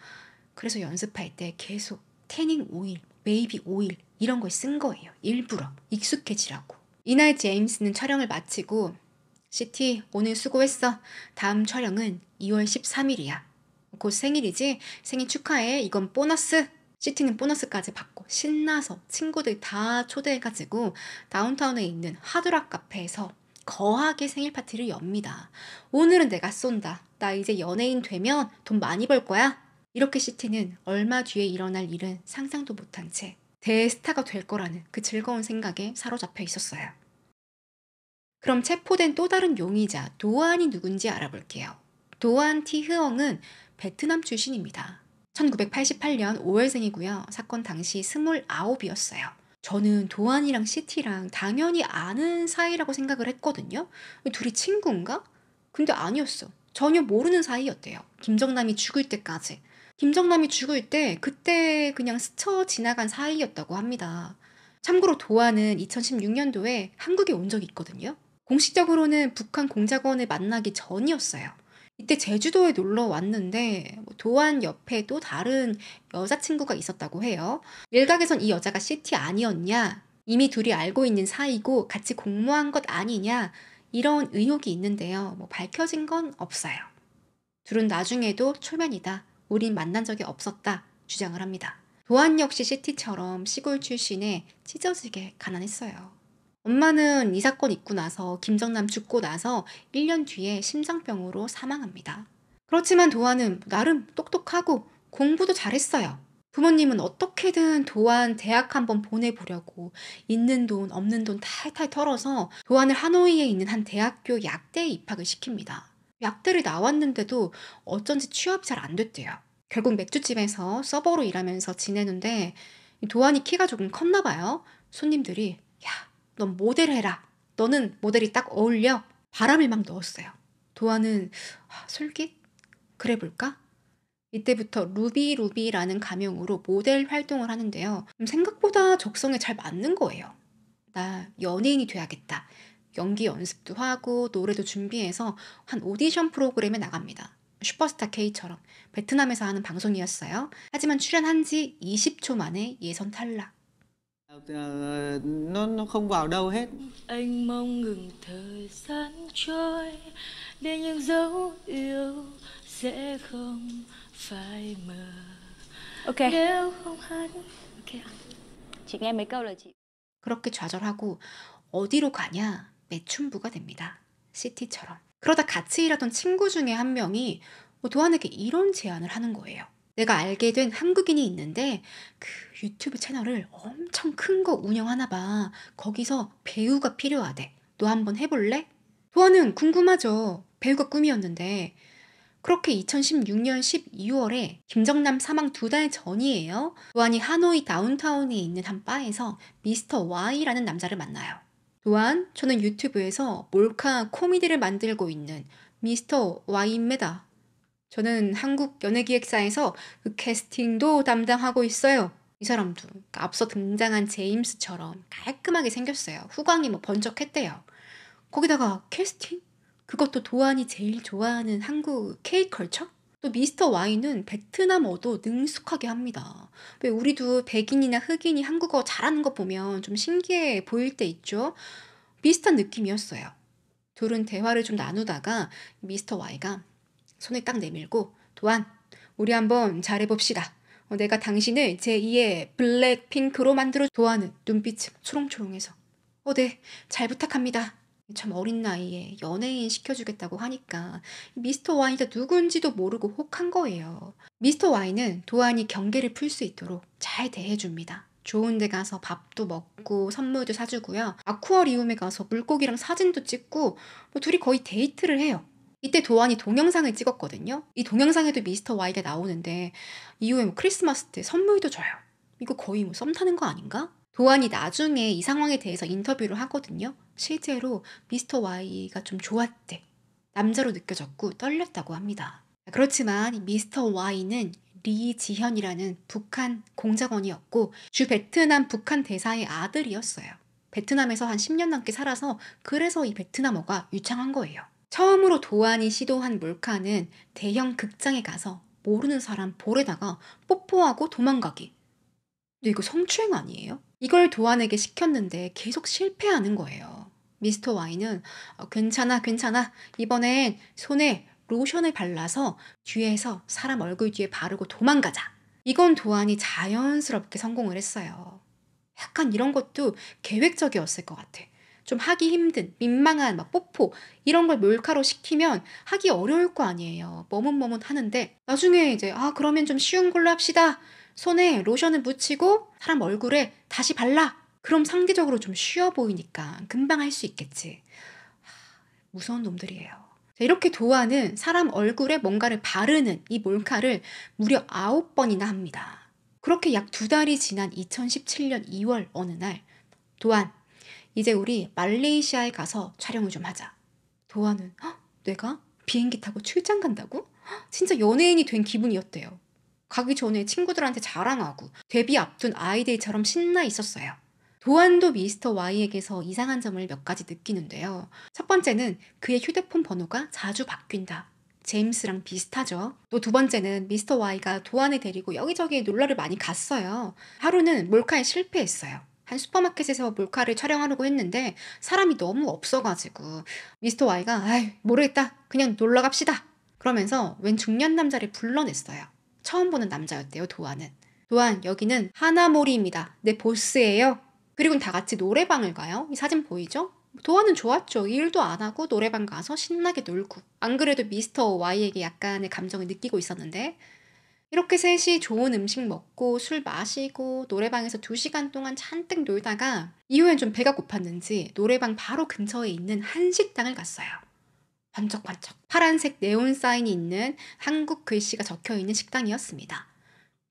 Speaker 1: 그래서 연습할 때 계속 태닝 오일, 베이비 오일 이런 걸 쓴 거예요. 일부러 익숙해지라고. 이날 제임스는 촬영을 마치고 시티 오늘 수고했어. 다음 촬영은 2월 13일이야. 곧 생일이지? 생일 축하해. 이건 보너스. 시티는 보너스까지 받고 신나서 친구들 다 초대해가지고 다운타운에 있는 하드락 카페에서 거하게 생일 파티를 엽니다. 오늘은 내가 쏜다. 나 이제 연예인 되면 돈 많이 벌 거야. 이렇게 시티는 얼마 뒤에 일어날 일은 상상도 못한 채 대스타가 될 거라는 그 즐거운 생각에 사로잡혀 있었어요. 그럼 체포된 또 다른 용의자 도안이 누군지 알아볼게요. 도안 티흐엉은 베트남 출신입니다. 1988년 5월생이고요. 사건 당시 29이었어요. 저는 도안이랑 시티랑 당연히 아는 사이라고 생각을 했거든요. 둘이 친구인가? 근데 아니었어. 전혀 모르는 사이였대요. 김정남이 죽을 때까지. 김정남이 죽을 때 그때 그냥 스쳐 지나간 사이였다고 합니다. 참고로 도안은 2016년도에 한국에 온 적이 있거든요. 공식적으로는 북한 공작원을 만나기 전이었어요. 이때 제주도에 놀러 왔는데 도안 옆에 또 다른 여자친구가 있었다고 해요. 일각에선 이 여자가 시티 아니었냐, 이미 둘이 알고 있는 사이고 같이 공모한 것 아니냐 이런 의혹이 있는데요. 밝혀진 건 없어요. 둘은 나중에도 초면이다, 우린 만난 적이 없었다 주장을 합니다. 도안 역시 시티처럼 시골 출신에 찢어지게 가난했어요. 엄마는 이 사건 있고 나서 김정남 죽고 나서 1년 뒤에 심장병으로 사망합니다. 그렇지만 도안은 나름 똑똑하고 공부도 잘했어요. 부모님은 어떻게든 도안 대학 한번 보내보려고 있는 돈 없는 돈 탈탈 털어서 도안을 하노이에 있는 한 대학교 약대에 입학을 시킵니다. 약대를 나왔는데도 어쩐지 취업이 잘 안 됐대요. 결국 맥주집에서 서버로 일하면서 지내는데 도안이 키가 조금 컸나 봐요. 손님들이 야, 넌 모델 해라. 너는 모델이 딱 어울려. 바람을 막 넣었어요. 도안은 솔깃? 그래 볼까? 이때부터 루비라는 가명으로 모델 활동을 하는데요. 생각보다 적성에 잘 맞는 거예요. 나 연예인이 돼야겠다. 연기 연습도 하고 노래도 준비해서 한 오디션 프로그램에 나갑니다. 슈퍼스타 K처럼 베트남에서 하는 방송이었어요. 하지만 출연한 지 20초 만에 예선 탈락.
Speaker 2: Nó không vào đâu hết.
Speaker 3: Anh mong ngừng thời gian trôi để những dấu yêu sẽ không phai mờ.
Speaker 4: Ok,
Speaker 3: Nếu không hát
Speaker 4: ok. Chị nghe mấy câu là chị.
Speaker 1: 그렇게 좌절하고 어디로 가냐 매춘부가 됩니다. 시티처럼. 그러다 같이 일하던 친구 중에 한 명이 도안에게 이런 제안을 하는 거예요. 내가 알게 된 한국인이 있는데 그 유튜브 채널을 엄청 큰 거 운영하나 봐. 거기서 배우가 필요하대. 너 한번 해볼래? 도안은 궁금하죠. 배우가 꿈이었는데. 그렇게 2016년 12월에 김정남 사망 2달 전이에요. 도안이 하노이 다운타운에 있는 한 바에서 미스터 Y라는 남자를 만나요. 도안, 저는 유튜브에서 몰카 코미디를 만들고 있는 미스터 Y입니다. 저는 한국 연예기획사에서 그 캐스팅도 담당하고 있어요. 이 사람도 앞서 등장한 제임스처럼 깔끔하게 생겼어요. 후광이 번쩍했대요. 거기다가 캐스팅? 그것도 도안이 제일 좋아하는 한국 K컬처? 또 미스터 Y는 베트남어도 능숙하게 합니다. 왜 우리도 백인이나 흑인이 한국어 잘하는 거 보면 좀 신기해 보일 때 있죠? 비슷한 느낌이었어요. 둘은 대화를 좀 나누다가 미스터 Y가 손을 딱 내밀고 도안, 우리 한번 잘해봅시다. 내가 당신을 제2의 블랙핑크로 만들어. 도안은 눈빛이 초롱초롱해서 네, 잘 부탁합니다. 참 어린 나이에 연예인 시켜주겠다고 하니까 미스터 Y가 누군지도 모르고 혹한 거예요. 미스터 Y는 도안이 경계를 풀 수 있도록 잘 대해줍니다. 좋은 데 가서 밥도 먹고 선물도 사주고요. 아쿠아리움에 가서 물고기랑 사진도 찍고 둘이 거의 데이트를 해요. 이때 도안이 동영상을 찍었거든요. 이 동영상에도 미스터 Y가 나오는데 이후에 크리스마스 때 선물도 줘요. 이거 거의 썸 타는 거 아닌가? 도안이 나중에 이 상황에 대해서 인터뷰를 하거든요. 실제로 미스터 Y가 좀 좋았대. 남자로 느껴졌고 떨렸다고 합니다. 그렇지만 미스터 Y는 리지현이라는 북한 공작원이었고 주 베트남 북한 대사의 아들이었어요. 베트남에서 한 10년 넘게 살아서 그래서 이 베트남어가 유창한 거예요. 처음으로 도안이 시도한 몰카는 대형 극장에 가서 모르는 사람 볼에다가 뽀뽀하고 도망가기. 근데 이거 성추행 아니에요? 이걸 도안에게 시켰는데 계속 실패하는 거예요. 미스터 Y는 괜찮아 괜찮아 이번엔 손에 로션을 발라서 뒤에서 사람 얼굴 뒤에 바르고 도망가자. 이건 도안이 자연스럽게 성공을 했어요. 약간 이런 것도 계획적이었을 것 같아. 좀 하기 힘든 민망한 막 뽀뽀 이런 걸 몰카로 시키면 하기 어려울 거 아니에요. 머뭇머뭇 하는데 나중에 이제 그러면 좀 쉬운 걸로 합시다. 손에 로션을 묻히고 사람 얼굴에 다시 발라. 그럼 상대적으로 좀 쉬워 보이니까 금방 할 수 있겠지. 무서운 놈들이에요. 자, 이렇게 도안은 사람 얼굴에 뭔가를 바르는 이 몰카를 무려 9번이나 합니다. 그렇게 약 2달이 지난 2017년 2월 어느 날 도안 이제 우리 말레이시아에 가서 촬영을 좀 하자. 도안은 내가 비행기 타고 출장 간다고? 진짜 연예인이 된 기분이었대요. 가기 전에 친구들한테 자랑하고 데뷔 앞둔 아이들처럼 신나 있었어요. 도안도 미스터 Y에게서 이상한 점을 몇 가지 느끼는데요. 첫 번째는 그의 휴대폰 번호가 자주 바뀐다. 제임스랑 비슷하죠. 또 두 번째는 미스터 Y가 도안을 데리고 여기저기 놀러를 많이 갔어요. 하루는 몰카에 실패했어요. 한 슈퍼마켓에서 몰카를 촬영하려고 했는데 사람이 너무 없어가지고 미스터 Y가 모르겠다 그냥 놀러 갑시다 그러면서 웬 중년 남자를 불러냈어요. 처음 보는 남자였대요. 도안은. 도안 여기는 하나모리입니다. 내 보스예요. 그리고 다 같이 노래방을 가요. 이 사진 보이죠? 도안은 좋았죠. 일도 안 하고 노래방 가서 신나게 놀고 안 그래도 미스터 Y에게 약간의 감정을 느끼고 있었는데 이렇게 셋이 좋은 음식 먹고 술 마시고 노래방에서 2시간 동안 잔뜩 놀다가 이후엔 좀 배가 고팠는지 노래방 바로 근처에 있는 한식당을 갔어요. 번쩍번쩍 파란색 네온 사인이 있는 한국 글씨가 적혀있는 식당이었습니다.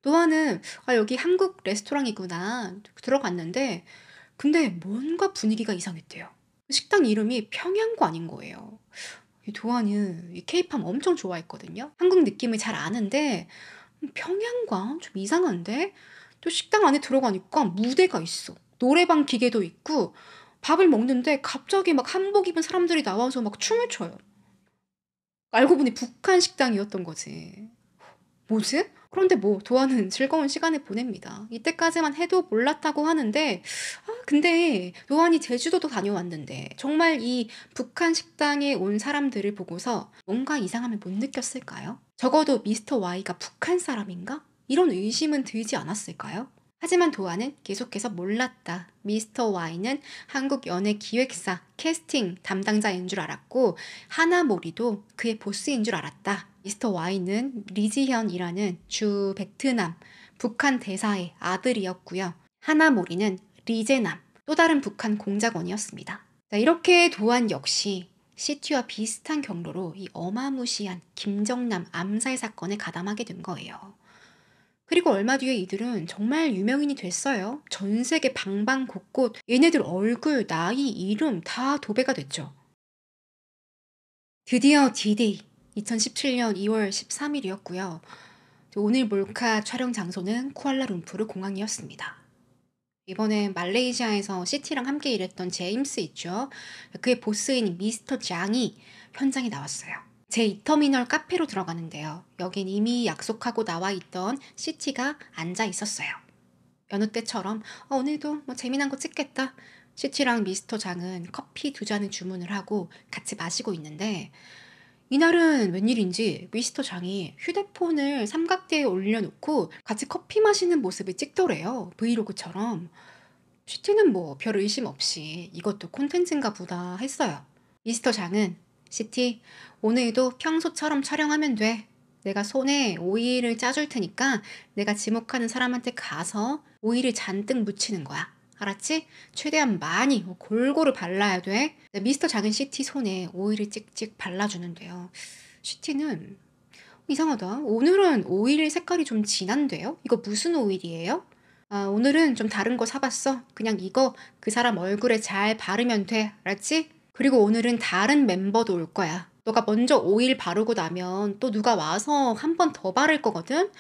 Speaker 1: 도안은 여기 한국 레스토랑이구나 들어갔는데 근데 뭔가 분위기가 이상했대요. 식당 이름이 평양관인 거예요. 도안은 케이팝 엄청 좋아했거든요. 한국 느낌을 잘 아는데 평양관? 좀 이상한데? 또 식당 안에 들어가니까 무대가 있어. 노래방 기계도 있고 밥을 먹는데 갑자기 막 한복 입은 사람들이 나와서 막 춤을 춰요. 알고 보니 북한 식당이었던 거지. 뭐지? 그런데 도안은 즐거운 시간을 보냅니다. 이때까지만 해도 몰랐다고 하는데 근데 도안이 제주도도 다녀왔는데 정말 이 북한 식당에 온 사람들을 보고서 뭔가 이상함을 못 느꼈을까요? 적어도 미스터 Y가 북한 사람인가? 이런 의심은 들지 않았을까요? 하지만 도안은 계속해서 몰랐다. 미스터 Y는 한국 연예 기획사 캐스팅 담당자인 줄 알았고 하나모리도 그의 보스인 줄 알았다. 미스터 Y는 리지현이라는 주 베트남 북한 대사의 아들이었고요. 하나모리는 리제남 또 다른 북한 공작원이었습니다. 자, 이렇게 도안 역시 시티와 비슷한 경로로 이 어마무시한 김정남 암살 사건에 가담하게 된 거예요. 그리고 얼마 뒤에 이들은 정말 유명인이 됐어요. 전 세계 방방곳곳 얘네들 얼굴, 나이, 이름 다 도배가 됐죠. 드디어 D-Day 2017년 2월 13일이었고요. 오늘 몰카 촬영 장소는 쿠알라룸푸르 공항이었습니다. 이번엔 말레이시아에서 시티랑 함께 일했던 제임스 있죠. 그의 보스인 미스터 장이 현장에 나왔어요. 제2터미널 카페로 들어가는데요. 여긴 이미 약속하고 나와 있던 시티가 앉아 있었어요. 여느 때처럼 오늘도 재미난 거 찍겠다. 시티랑 미스터 장은 커피 2잔을 주문을 하고 같이 마시고 있는데 이날은 웬일인지 미스터 장이 휴대폰을 삼각대에 올려놓고 같이 커피 마시는 모습을 찍더래요. 브이로그처럼. 시티는 별 의심 없이 이것도 콘텐츠인가 보다 했어요. 미스터 장은 시티, 오늘도 평소처럼 촬영하면 돼. 내가 손에 오일을 짜줄 테니까 내가 지목하는 사람한테 가서 오일을 잔뜩 묻히는 거야. 알았지? 최대한 많이 골고루 발라야 돼. 미스터 장은 시티 손에 오일을 찍찍 발라주는데요. 시티는 이상하다. 오늘은 오일 색깔이 좀 진한데요? 이거 무슨 오일이에요? 오늘은 좀 다른 거 사봤어. 그냥 이거 그 사람 얼굴에 잘 바르면 돼. 알았지? 그리고 오늘은 다른 멤버도 올 거야. 너가 먼저 오일 바르고 나면 또 누가 와서 한 번 더 바를 거거든?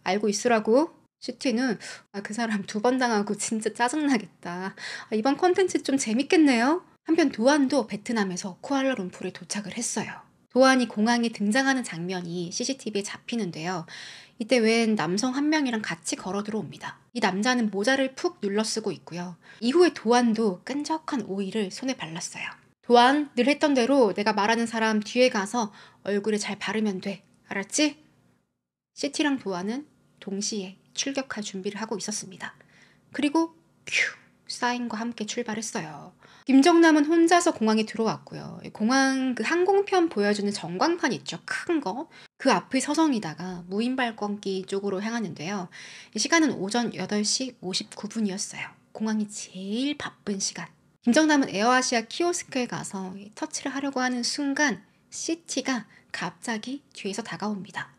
Speaker 1: 알고 있으라고. CT는 그 사람 2번 당하고 진짜 짜증나겠다. 이번 컨텐츠 좀 재밌겠네요. 한편 도안도 베트남에서 쿠알라룸푸르에 도착을 했어요. 도안이 공항에 등장하는 장면이 CCTV에 잡히는데요. 이때 웬 남성 한 명이랑 같이 걸어 들어옵니다. 이 남자는 모자를 푹 눌러 쓰고 있고요. 이후에 도안도 끈적한 오일을 손에 발랐어요. 도안, 늘 했던 대로 내가 말하는 사람 뒤에 가서 얼굴에 잘 바르면 돼. 알았지? CT랑 도안은 동시에 출격할 준비를 하고 있었습니다. 그리고 큐! 사인과 함께 출발했어요. 김정남은 혼자서 공항에 들어왔고요. 공항 그 항공편 보여주는 전광판 있죠. 큰 거. 그 앞의 서성이다가 무인발권기 쪽으로 향하는데요. 시간은 오전 8시 59분이었어요. 공항이 제일 바쁜 시간. 김정남은 에어아시아 키오스크에 가서 터치를 하려고 하는 순간 CT가 갑자기 뒤에서 다가옵니다.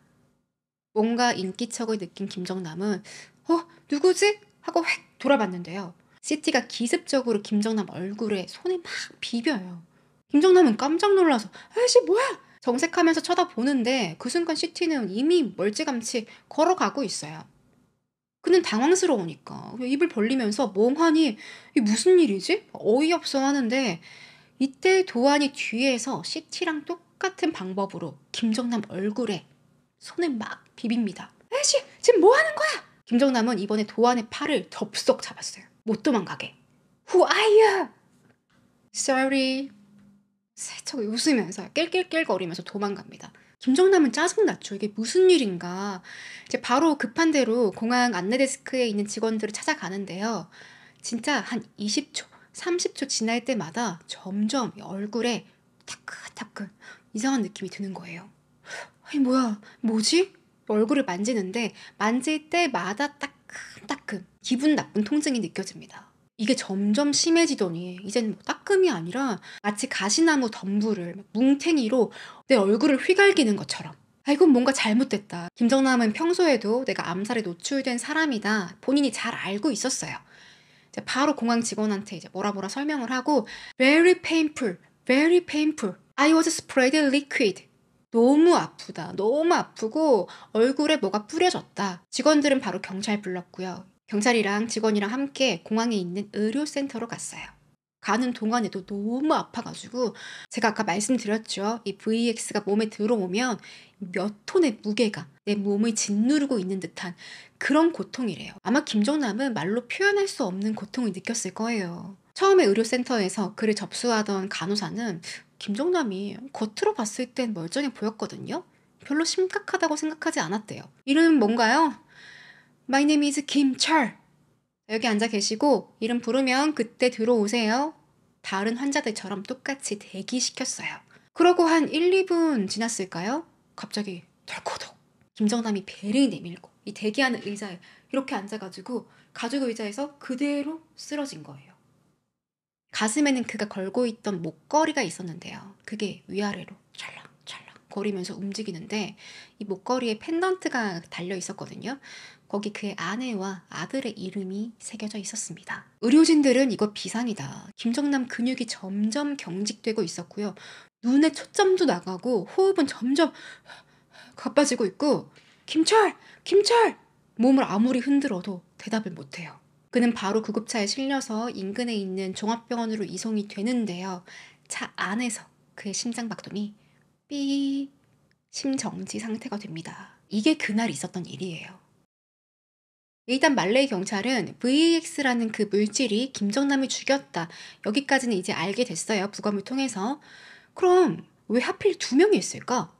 Speaker 1: 뭔가 인기척을 느낀 김정남은 누구지? 하고 획 돌아봤는데요. CT가 기습적으로 김정남 얼굴에 손에 막 비벼요. 김정남은 깜짝 놀라서 아이씨 뭐야? 정색하면서 쳐다보는데 그 순간 CT는 이미 멀찌감치 걸어가고 있어요. 그는 당황스러우니까 입을 벌리면서 멍하니 이게 무슨 일이지? 어이없어 하는데 이때 도안이 뒤에서 CT랑 똑같은 방법으로 김정남 얼굴에 손을 막 비빕니다. 아이씨 지금 뭐 하는 거야? 김정남은 이번에 도안의 팔을 덥석 잡았어요. 못 도망가게. Who are you? Sorry. 살짝 웃으면서 낄낄낄거리면서 도망갑니다. 김정남은 짜증났죠. 이게 무슨 일인가. 이제 바로 급한 대로 공항 안내데스크에 있는 직원들을 찾아가는데요. 진짜 한 20초, 30초 지날 때마다 점점 얼굴에 따끈따끈 이상한 느낌이 드는 거예요. 아니 뭐야, 뭐지? 얼굴을 만지는데 만질 때마다 따끔따끔 기분 나쁜 통증이 느껴집니다. 이게 점점 심해지더니 이젠 뭐 따끔이 아니라 마치 가시나무 덤불을 뭉탱이로 내 얼굴을 휘갈기는 것처럼. 이건 뭔가 잘못됐다. 김정남은 평소에도 내가 암살에 노출된 사람이다 본인이 잘 알고 있었어요. 이제 바로 공항 직원한테 이제 뭐라 설명을 하고 Very painful, very painful. I was sprayed liquid. 너무 아프다. 너무 아프고 얼굴에 뭐가 뿌려졌다. 직원들은 바로 경찰 불렀고요. 경찰이랑 직원이랑 함께 공항에 있는 의료센터로 갔어요. 가는 동안에도 너무 아파가지고 제가 아까 말씀드렸죠. 이 VX가 몸에 들어오면 몇 톤의 무게가 내 몸을 짓누르고 있는 듯한 그런 고통이래요. 아마 김정남은 말로 표현할 수 없는 고통을 느꼈을 거예요. 처음에 의료센터에서 그를 접수하던 간호사는 김정남이 겉으로 봤을 땐 멀쩡해 보였거든요. 별로 심각하다고 생각하지 않았대요. 이름 뭔가요? My name is 김철. 여기 앉아 계시고 이름 부르면 그때 들어오세요. 다른 환자들처럼 똑같이 대기시켰어요. 그러고 한 1, 2분 지났을까요? 갑자기 덜커덕 김정남이 배를 내밀고 이 대기하는 의자에 이렇게 앉아가지고 가죽 의자에서 그대로 쓰러진 거예요. 가슴에는 그가 걸고 있던 목걸이가 있었는데요. 그게 위아래로 찰랑찰랑 거리면서 움직이는데 이 목걸이에 펜던트가 달려 있었거든요. 거기 그의 아내와 아들의 이름이 새겨져 있었습니다. 의료진들은 이거 비상이다. 김정남 근육이 점점 경직되고 있었고요. 눈에 초점도 나가고 호흡은 점점 가빠지고 있고 김철! 김철! 몸을 아무리 흔들어도 대답을 못해요. 그는 바로 구급차에 실려서 인근에 있는 종합병원으로 이송이 되는데요. 차 안에서 그의 심장박동이 삐 심정지 상태가 됩니다. 이게 그날 있었던 일이에요. 일단 말레이 경찰은 VX라는 그 물질이 김정남을 죽였다. 여기까지는 이제 알게 됐어요. 부검을 통해서. 그럼 왜 하필 2명이 있을까?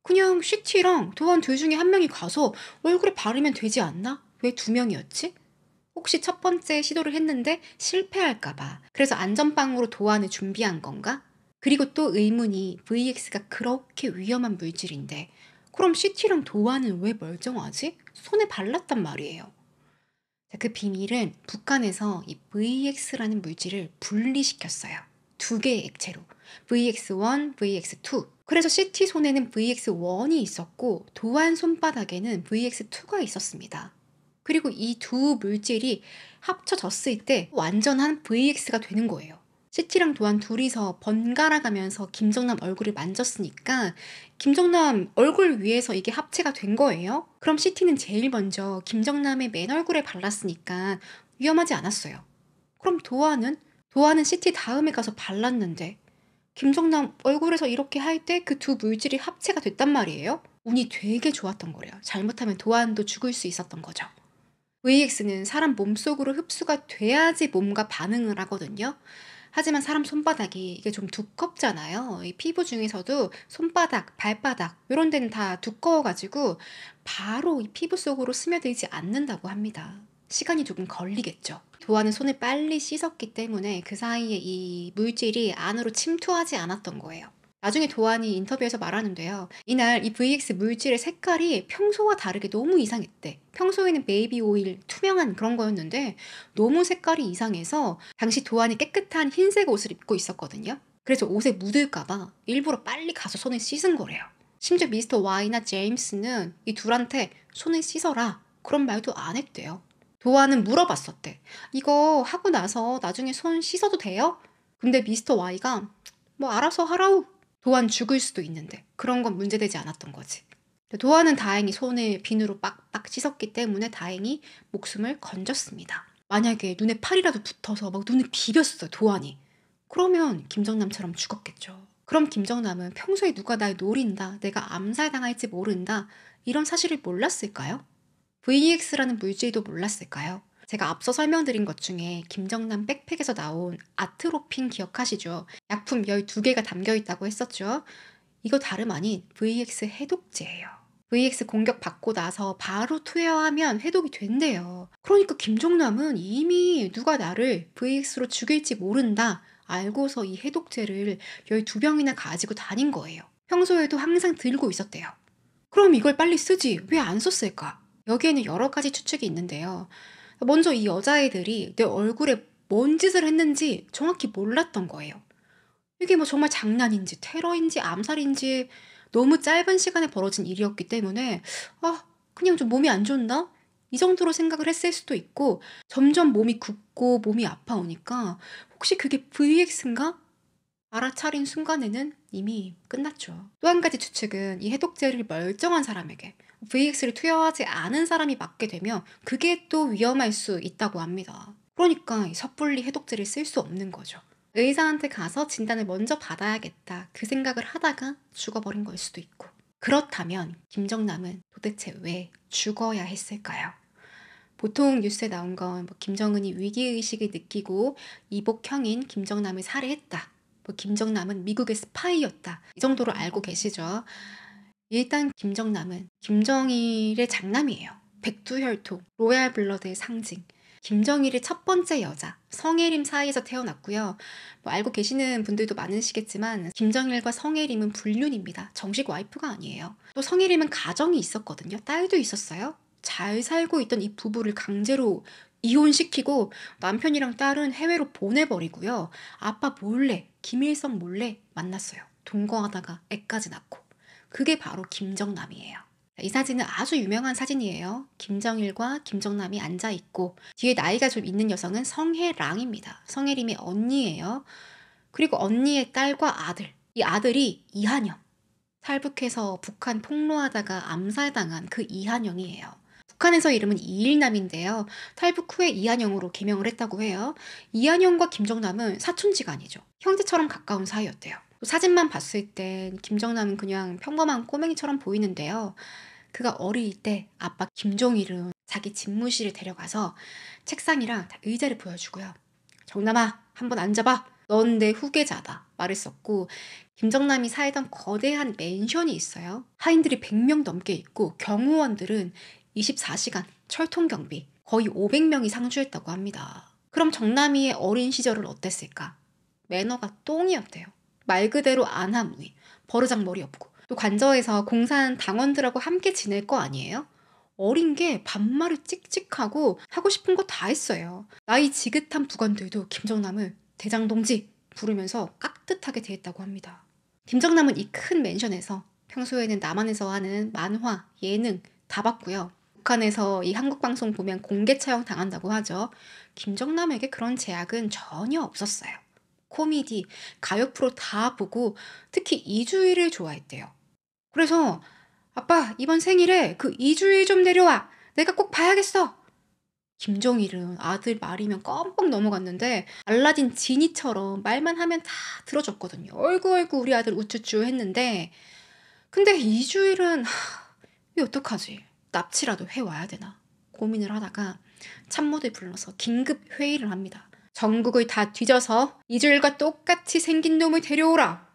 Speaker 1: 그냥 CT랑 도안 둘 중에 한 명이 가서 얼굴에 바르면 되지 않나? 왜 2명이었지? 혹시 첫 번째 시도를 했는데 실패할까봐. 그래서 안전빵으로 도안을 준비한 건가? 그리고 또 의문이 VX가 그렇게 위험한 물질인데 그럼 CT랑 도안은 왜 멀쩡하지? 손에 발랐단 말이에요. 그 비밀은 북한에서 이 VX라는 물질을 분리시켰어요. 2개의 액체로. VX1, VX2. 그래서 CT 손에는 VX1이 있었고 도안 손바닥에는 VX2가 있었습니다. 그리고 이 2 물질이 합쳐졌을 때 완전한 VX가 되는 거예요. 시티랑 도안 둘이서 번갈아 가면서 김정남 얼굴을 만졌으니까 김정남 얼굴 위에서 이게 합체가 된 거예요. 그럼 시티는 제일 먼저 김정남의 맨 얼굴에 발랐으니까 위험하지 않았어요. 그럼 도안은? 도안은 시티 다음에 가서 발랐는데 김정남 얼굴에서 이렇게 할 때 그 두 물질이 합체가 됐단 말이에요. 운이 되게 좋았던 거래요. 잘못하면 도안도 죽을 수 있었던 거죠. VX는 사람 몸속으로 흡수가 돼야지 몸과 반응을 하거든요. 하지만 사람 손바닥이 이게 좀 두껍잖아요. 이 피부 중에서도 손바닥, 발바닥 이런 데는 다 두꺼워가지고 바로 이 피부 속으로 스며들지 않는다고 합니다. 시간이 조금 걸리겠죠. 도안은 손을 빨리 씻었기 때문에 그 사이에 이 물질이 안으로 침투하지 않았던 거예요. 나중에 도안이 인터뷰에서 말하는데요. 이날 이 VX 물질의 색깔이 평소와 다르게 너무 이상했대. 평소에는 베이비 오일 투명한 그런 거였는데 너무 색깔이 이상해서 당시 도안이 깨끗한 흰색 옷을 입고 있었거든요. 그래서 옷에 묻을까봐 일부러 빨리 가서 손을 씻은 거래요. 심지어 미스터 Y나 제임스는 이 둘한테 손을 씻어라 그런 말도 안 했대요. 도안은 물어봤었대. 이거 하고 나서 나중에 손 씻어도 돼요? 근데 미스터 Y가 뭐 알아서 하라우. 도안 죽을 수도 있는데 그런 건 문제되지 않았던 거지. 도안은 다행히 손을 비누로 빡빡 씻었기 때문에 다행히 목숨을 건졌습니다. 만약에 눈에 팔이라도 붙어서 막 눈을 비볐어요, 도안이. 그러면 김정남처럼 죽었겠죠. 그럼 김정남은 평소에 누가 날 노린다, 내가 암살당할지 모른다 이런 사실을 몰랐을까요? VX라는 물질도 몰랐을까요? 제가 앞서 설명드린 것 중에 김정남 백팩에서 나온 아트로핀 기억하시죠? 약품 12개가 담겨있다고 했었죠? 이거 다름 아닌 VX 해독제예요. VX 공격받고 나서 바로 투여하면 해독이 된대요. 그러니까 김정남은 이미 누가 나를 VX로 죽일지 모른다 알고서 이 해독제를 12병이나 가지고 다닌 거예요. 평소에도 항상 들고 있었대요. 그럼 이걸 빨리 쓰지 왜 안 썼을까? 여기에는 여러 가지 추측이 있는데요. 먼저 이 여자애들이 내 얼굴에 뭔 짓을 했는지 정확히 몰랐던 거예요. 이게 뭐 정말 장난인지 테러인지 암살인지 너무 짧은 시간에 벌어진 일이었기 때문에 그냥 좀 몸이 안 좋나? 이 정도로 생각을 했을 수도 있고 점점 몸이 굽고 몸이 아파오니까 혹시 그게 VX인가? 알아차린 순간에는 이미 끝났죠. 또 한 가지 추측은 이 해독제를 멀쩡한 사람에게 VX를 투여하지 않은 사람이 맞게 되면 그게 또 위험할 수 있다고 합니다. 그러니까 섣불리 해독제를 쓸 수 없는 거죠. 의사한테 가서 진단을 먼저 받아야겠다 그 생각을 하다가 죽어버린 걸 수도 있고. 그렇다면 김정남은 도대체 왜 죽어야 했을까요? 보통 뉴스에 나온 건 김정은이 위기의식을 느끼고 이복형인 김정남을 살해했다. 김정남은 미국의 스파이였다. 이 정도로 알고 계시죠? 일단 김정남은 김정일의 장남이에요. 백두혈통, 로얄 블러드의 상징. 김정일의 첫 번째 여자, 성혜림 사이에서 태어났고요. 알고 계시는 분들도 많으시겠지만 김정일과 성혜림은 불륜입니다. 정식 와이프가 아니에요. 또 성혜림은 가정이 있었거든요. 딸도 있었어요. 잘 살고 있던 이 부부를 강제로 이혼시키고 남편이랑 딸은 해외로 보내버리고요. 아빠 몰래, 김일성 몰래 만났어요. 동거하다가 애까지 낳고. 그게 바로 김정남이에요. 이 사진은 아주 유명한 사진이에요. 김정일과 김정남이 앉아있고 뒤에 나이가 좀 있는 여성은 성혜랑입니다. 성혜림의 언니예요. 그리고 언니의 딸과 아들. 이 아들이 이한영. 탈북해서 북한 폭로하다가 암살당한 그 이한영이에요. 북한에서 이름은 이일남인데요. 탈북 후에 이한영으로 개명을 했다고 해요. 이한영과 김정남은 사촌지간이죠. 형제처럼 가까운 사이였대요. 사진만 봤을 땐 김정남은 그냥 평범한 꼬맹이처럼 보이는데요. 그가 어릴 때 아빠 김종일은 자기 집무실에 데려가서 책상이랑 의자를 보여주고요. 정남아, 한번 앉아봐. 넌 내 후계자다. 말했었고 김정남이 살던 거대한 맨션이 있어요. 하인들이 100명 넘게 있고 경호원들은 24시간 철통경비 거의 500명이 상주했다고 합니다. 그럼 정남이의 어린 시절은 어땠을까? 매너가 똥이었대요. 말 그대로 안하무이, 버르장머리 없고 또 관저에서 공사한 당원들하고 함께 지낼 거 아니에요? 어린 게 반말을 찍찍하고 하고 싶은 거 다 했어요. 나이 지긋한 부관들도 김정남을 대장동지 부르면서 깍듯하게 대했다고 합니다. 김정남은 이 큰 맨션에서 평소에는 남한에서 하는 만화, 예능 다 봤고요. 북한에서 이 한국 방송 보면 공개 처형 당한다고 하죠. 김정남에게 그런 제약은 전혀 없었어요. 코미디, 가요 프로 다 보고 특히 이주일을 좋아했대요. 그래서 아빠 이번 생일에 그 이주일 좀 데려와. 내가 꼭 봐야겠어. 김정일은 아들 말이면 껌뻑 넘어갔는데 알라딘 지니처럼 말만 하면 다 들어줬거든요. 어이구 어이구 우리 아들 우쭈쭈 했는데 근데 이주일은 이거 어떡하지? 납치라도 해와야 되나? 고민을 하다가 참모들 불러서 긴급 회의를 합니다. 전국을 다 뒤져서 이주일과 똑같이 생긴 놈을 데려오라.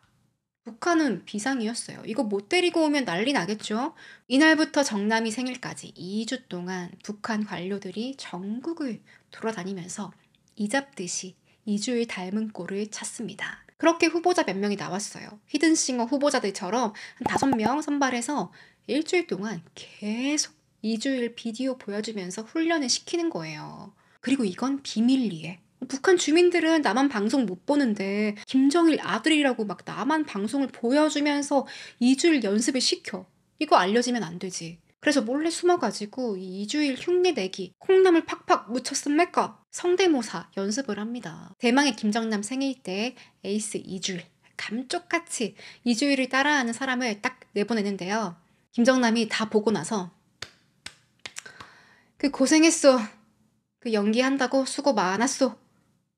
Speaker 1: 북한은 비상이었어요. 이거 못 데리고 오면 난리 나겠죠? 이날부터 정남이 생일까지 2주 동안 북한 관료들이 전국을 돌아다니면서 이잡듯이 이주일 닮은 꼴을 찾습니다. 그렇게 후보자 몇 명이 나왔어요. 히든싱어 후보자들처럼 한 5명 선발해서 일주일 동안 계속 이주일 비디오 보여주면서 훈련을 시키는 거예요. 그리고 이건 비밀리에. 북한 주민들은 나만 방송 못 보는데 김정일 아들이라고 막 나만 방송을 보여주면서 이주일 연습을 시켜. 이거 알려지면 안 되지. 그래서 몰래 숨어가지고 이 이주일 흉내 내기, 콩나물 팍팍 묻혔습니까? 성대모사 연습을 합니다. 대망의 김정남 생일 때 에이스 이주일, 감쪽같이 이주일을 따라하는 사람을 딱 내보내는데요. 김정남이 다 보고 나서 그 고생했어. 그 연기한다고 수고 많았어.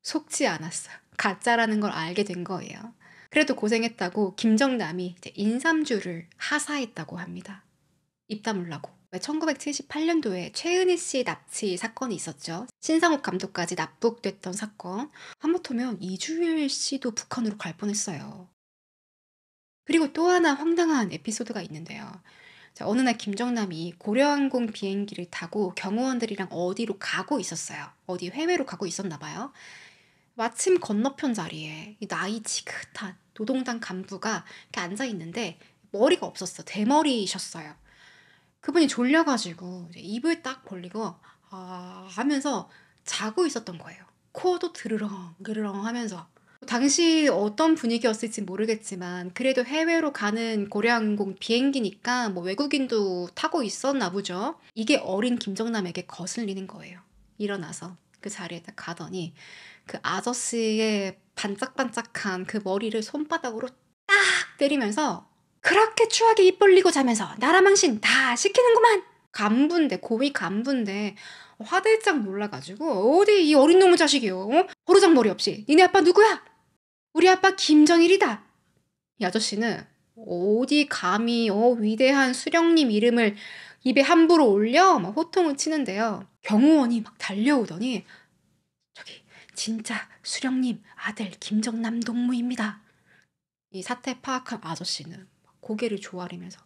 Speaker 1: 속지 않았어요. 가짜라는 걸 알게 된 거예요. 그래도 고생했다고 김정남이 이제 인삼주를 하사했다고 합니다. 입 다물라고. 1978년도에 최은희 씨 납치 사건이 있었죠. 신상욱 감독까지 납북됐던 사건. 하마터면 이주일 씨도 북한으로 갈 뻔했어요. 그리고 또 하나 황당한 에피소드가 있는데요. 자, 어느 날 김정남이 고려항공 비행기를 타고 경호원들이랑 어디로 가고 있었어요. 어디 해외로 가고 있었나 봐요. 마침 건너편 자리에 이 나이 지긋한 노동당 간부가 이렇게 앉아있는데 머리가 없었어. 대머리셨어요. 그분이 졸려가지고 이제 입을 딱 벌리고 하면서 자고 있었던 거예요. 코도 드르렁 그르렁 하면서. 당시 어떤 분위기였을지 모르겠지만 그래도 해외로 가는 고려항공 비행기니까 뭐 외국인도 타고 있었나 보죠. 이게 어린 김정남에게 거슬리는 거예요. 일어나서 그 자리에 딱 가더니 그 아저씨의 반짝반짝한 그 머리를 손바닥으로 딱 때리면서 그렇게 추하게 입 벌리고 자면서 나라망신 다 시키는구만. 간부인데 고위 간부인데 화들짝 놀라가지고 어디 이 어린 놈의 자식이요. 버르장머리 없이 니네 아빠 누구야? 우리 아빠 김정일이다. 이 아저씨는 어디 감히 위대한 수령님 이름을 입에 함부로 올려 막 호통을 치는데요. 경호원이 막 달려오더니 저기 진짜 수령님 아들 김정남 동무입니다. 이 사태 파악한 아저씨는 고개를 조아리면서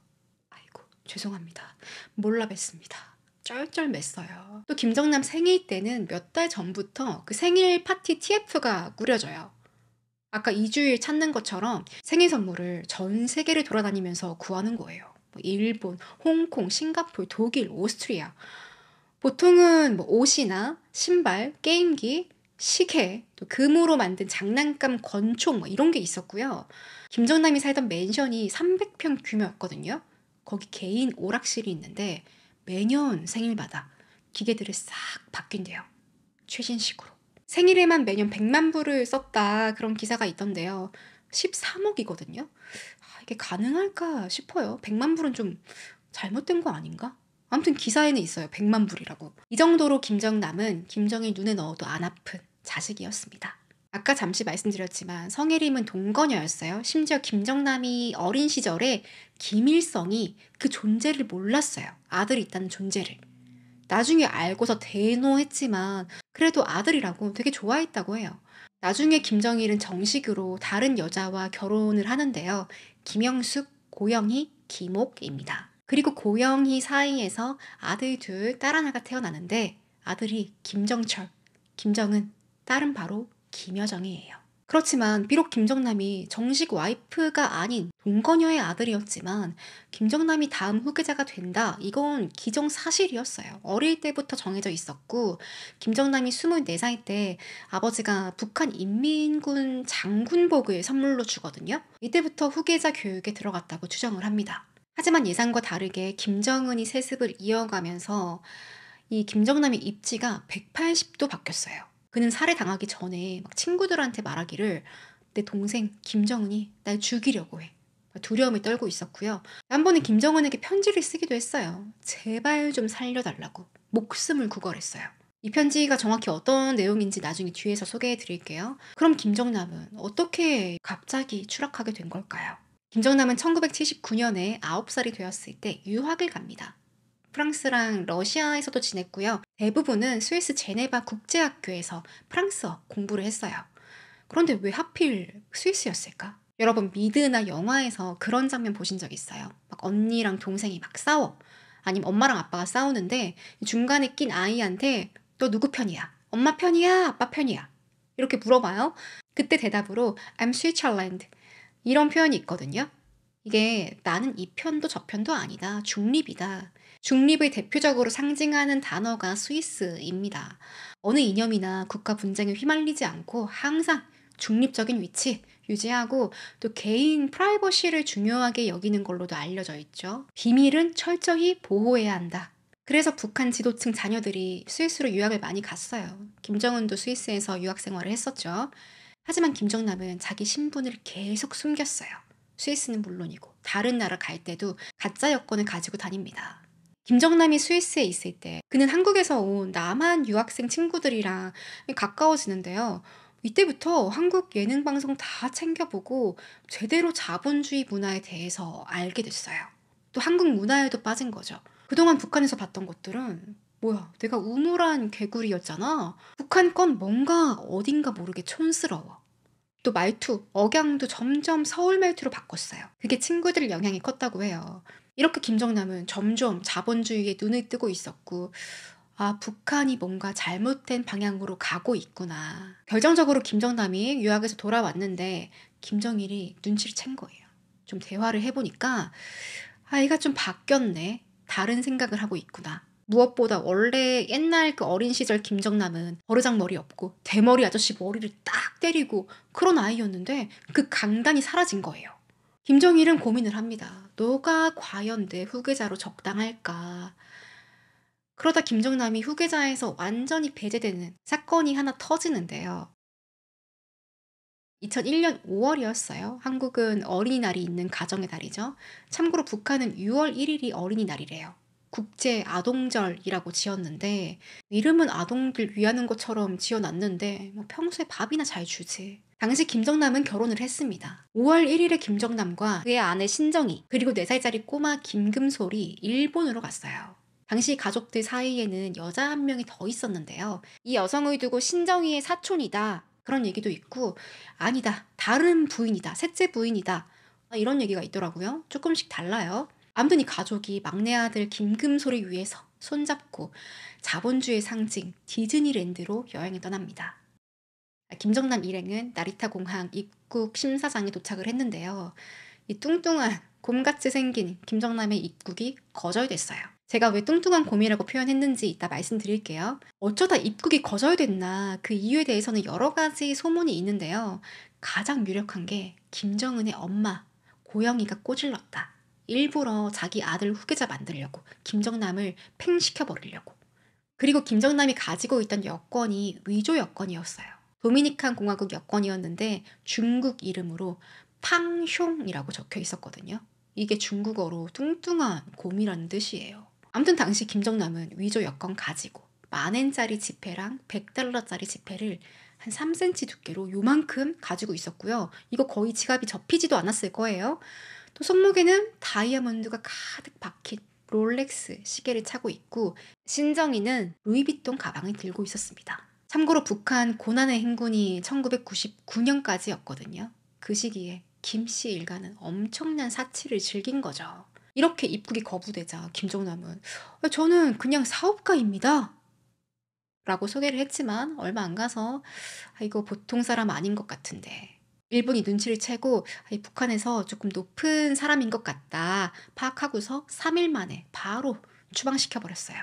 Speaker 1: 아이고 죄송합니다. 몰라 뵀습니다. 쩔쩔 맸어요. 또 김정남 생일 때는 몇 달 전부터 그 생일 파티 TF가 꾸려져요. 아까 이주일 찾는 것처럼 생일 선물을 전 세계를 돌아다니면서 구하는 거예요. 일본, 홍콩, 싱가포르, 독일, 오스트리아. 보통은 뭐 옷이나 신발, 게임기, 시계, 또 금으로 만든 장난감, 권총 이런 게 있었고요. 김정남이 살던 맨션이 300평 규모였거든요. 거기 개인 오락실이 있는데 매년 생일마다 기계들을 싹 바뀐대요. 최신식으로. 생일에만 매년 100만 불을 썼다 그런 기사가 있던데요. 13억이거든요. 이게 가능할까 싶어요. 100만 불은 좀 잘못된 거 아닌가? 아무튼 기사에는 있어요. 100만 불이라고. 이 정도로 김정남은 김정일 눈에 넣어도 안 아픈 자식이었습니다. 아까 잠시 말씀드렸지만 성혜림은 동거녀였어요. 심지어 김정남이 어린 시절에 김일성이 그 존재를 몰랐어요. 아들이 있다는 존재를. 나중에 알고서 대노했지만 그래도 아들이라고 되게 좋아했다고 해요. 나중에 김정일은 정식으로 다른 여자와 결혼을 하는데요. 김영숙, 고영희, 김옥입니다. 그리고 고영희 사이에서 아들 둘, 딸 하나가 태어나는데 아들이 김정철, 김정은, 딸은 바로 김여정이에요. 그렇지만 비록 김정남이 정식 와이프가 아닌 동거녀의 아들이었지만 김정남이 다음 후계자가 된다. 이건 기정사실이었어요. 어릴 때부터 정해져 있었고 김정남이 24살 때 아버지가 북한 인민군 장군복을 선물로 주거든요. 이때부터 후계자 교육에 들어갔다고 추정을 합니다. 하지만 예상과 다르게 김정은이 세습을 이어가면서 이 김정남의 입지가 180도 바뀌었어요. 그는 살해당하기 전에 막 친구들한테 말하기를 내 동생 김정은이 날 죽이려고 해. 두려움에 떨고 있었고요. 한 번은 김정은에게 편지를 쓰기도 했어요. 제발 좀 살려달라고. 목숨을 구걸했어요. 이 편지가 정확히 어떤 내용인지 나중에 뒤에서 소개해 드릴게요. 그럼 김정남은 어떻게 갑자기 추락하게 된 걸까요? 김정남은 1979년에 9살이 되었을 때 유학을 갑니다. 프랑스랑 러시아에서도 지냈고요. 대부분은 스위스 제네바 국제학교에서 프랑스어 공부를 했어요. 그런데 왜 하필 스위스였을까? 여러분 미드나 영화에서 그런 장면 보신 적 있어요? 막 언니랑 동생이 막 싸워. 아니면 엄마랑 아빠가 싸우는데 중간에 낀 아이한테 너 누구 편이야? 엄마 편이야? 아빠 편이야? 이렇게 물어봐요. 그때 대답으로 I'm Switzerland 이런 표현이 있거든요. 이게 나는 이 편도 저 편도 아니다. 중립이다. 중립을 대표적으로 상징하는 단어가 스위스입니다. 어느 이념이나 국가 분쟁에 휘말리지 않고 항상 중립적인 위치 유지하고 또 개인 프라이버시를 중요하게 여기는 걸로도 알려져 있죠. 비밀은 철저히 보호해야 한다. 그래서 북한 지도층 자녀들이 스위스로 유학을 많이 갔어요. 김정은도 스위스에서 유학 생활을 했었죠. 하지만 김정남은 자기 신분을 계속 숨겼어요. 스위스는 물론이고 다른 나라 갈 때도 가짜 여권을 가지고 다닙니다. 김정남이 스위스에 있을 때 그는 한국에서 온 남한 유학생 친구들이랑 가까워지는데요. 이때부터 한국 예능 방송 다 챙겨보고 제대로 자본주의 문화에 대해서 알게 됐어요. 또 한국 문화에도 빠진 거죠. 그동안 북한에서 봤던 것들은 뭐야, 내가 우물한 개구리였잖아. 북한 건 뭔가 어딘가 모르게 촌스러워. 또 말투, 억양도 점점 서울 말투로 바꿨어요. 그게 친구들 영향이 컸다고 해요. 이렇게 김정남은 점점 자본주의에 눈을 뜨고 있었고 아, 북한이 뭔가 잘못된 방향으로 가고 있구나. 결정적으로 김정남이 유학에서 돌아왔는데 김정일이 눈치를 챈 거예요. 좀 대화를 해보니까 아, 얘가 좀 바뀌었네. 다른 생각을 하고 있구나. 무엇보다 원래 옛날 그 어린 시절 김정남은 버르장머리 없고 대머리 아저씨 머리를 딱 때리고 그런 아이였는데 그 강단이 사라진 거예요. 김정일은 고민을 합니다. 너가 과연 내 후계자로 적당할까? 그러다 김정남이 후계자에서 완전히 배제되는 사건이 하나 터지는데요. 2001년 5월이었어요. 한국은 어린이날이 있는 가정의 달이죠. 참고로 북한은 6월 1일이 어린이날이래요. 국제 아동절이라고 지었는데 이름은 아동들 위하는 것처럼 지어놨는데 평소에 밥이나 잘 주지. 당시 김정남은 결혼을 했습니다. 5월 1일에 김정남과 그의 아내 신정희 그리고 4살짜리 꼬마 김금솔이 일본으로 갔어요. 당시 가족들 사이에는 여자 한 명이 더 있었는데요. 이 여성을 두고 신정희의 사촌이다. 그런 얘기도 있고 아니다. 다른 부인이다. 셋째 부인이다. 이런 얘기가 있더라고요. 조금씩 달라요. 아무튼 이 가족이 막내 아들 김금솔을 위해서 손잡고 자본주의 상징 디즈니랜드로 여행을 떠납니다. 김정남 일행은 나리타 공항 입국 심사장에 도착을 했는데요. 이 뚱뚱한 곰같이 생긴 김정남의 입국이 거절됐어요. 제가 왜 뚱뚱한 곰이라고 표현했는지 이따 말씀드릴게요. 어쩌다 입국이 거절됐나 그 이유에 대해서는 여러 가지 소문이 있는데요. 가장 유력한 게 김정은의 엄마 고영이가 꼬질렀다. 일부러 자기 아들 후계자 만들려고 김정남을 팽시켜버리려고. 그리고 김정남이 가지고 있던 여권이 위조 여권이었어요. 도미니칸 공화국 여권이었는데 중국 이름으로 팡숑이라고 적혀 있었거든요. 이게 중국어로 뚱뚱한 곰이라는 뜻이에요. 아무튼 당시 김정남은 위조 여권 가지고 만엔짜리 지폐랑 100달러짜리 지폐를 한 3cm 두께로 요만큼 가지고 있었고요. 이거 거의 지갑이 접히지도 않았을 거예요. 또 손목에는 다이아몬드가 가득 박힌 롤렉스 시계를 차고 있고 신정희는 루이비통 가방을 들고 있었습니다. 참고로 북한 고난의 행군이 1999년까지였거든요. 그 시기에 김씨 일가는 엄청난 사치를 즐긴 거죠. 이렇게 입국이 거부되자 김정남은 저는 그냥 사업가입니다. 라고 소개를 했지만 얼마 안 가서 이거 보통 사람 아닌 것 같은데 일본이 눈치를 채고 북한에서 조금 높은 사람인 것 같다 파악하고서 3일 만에 바로 추방시켜버렸어요.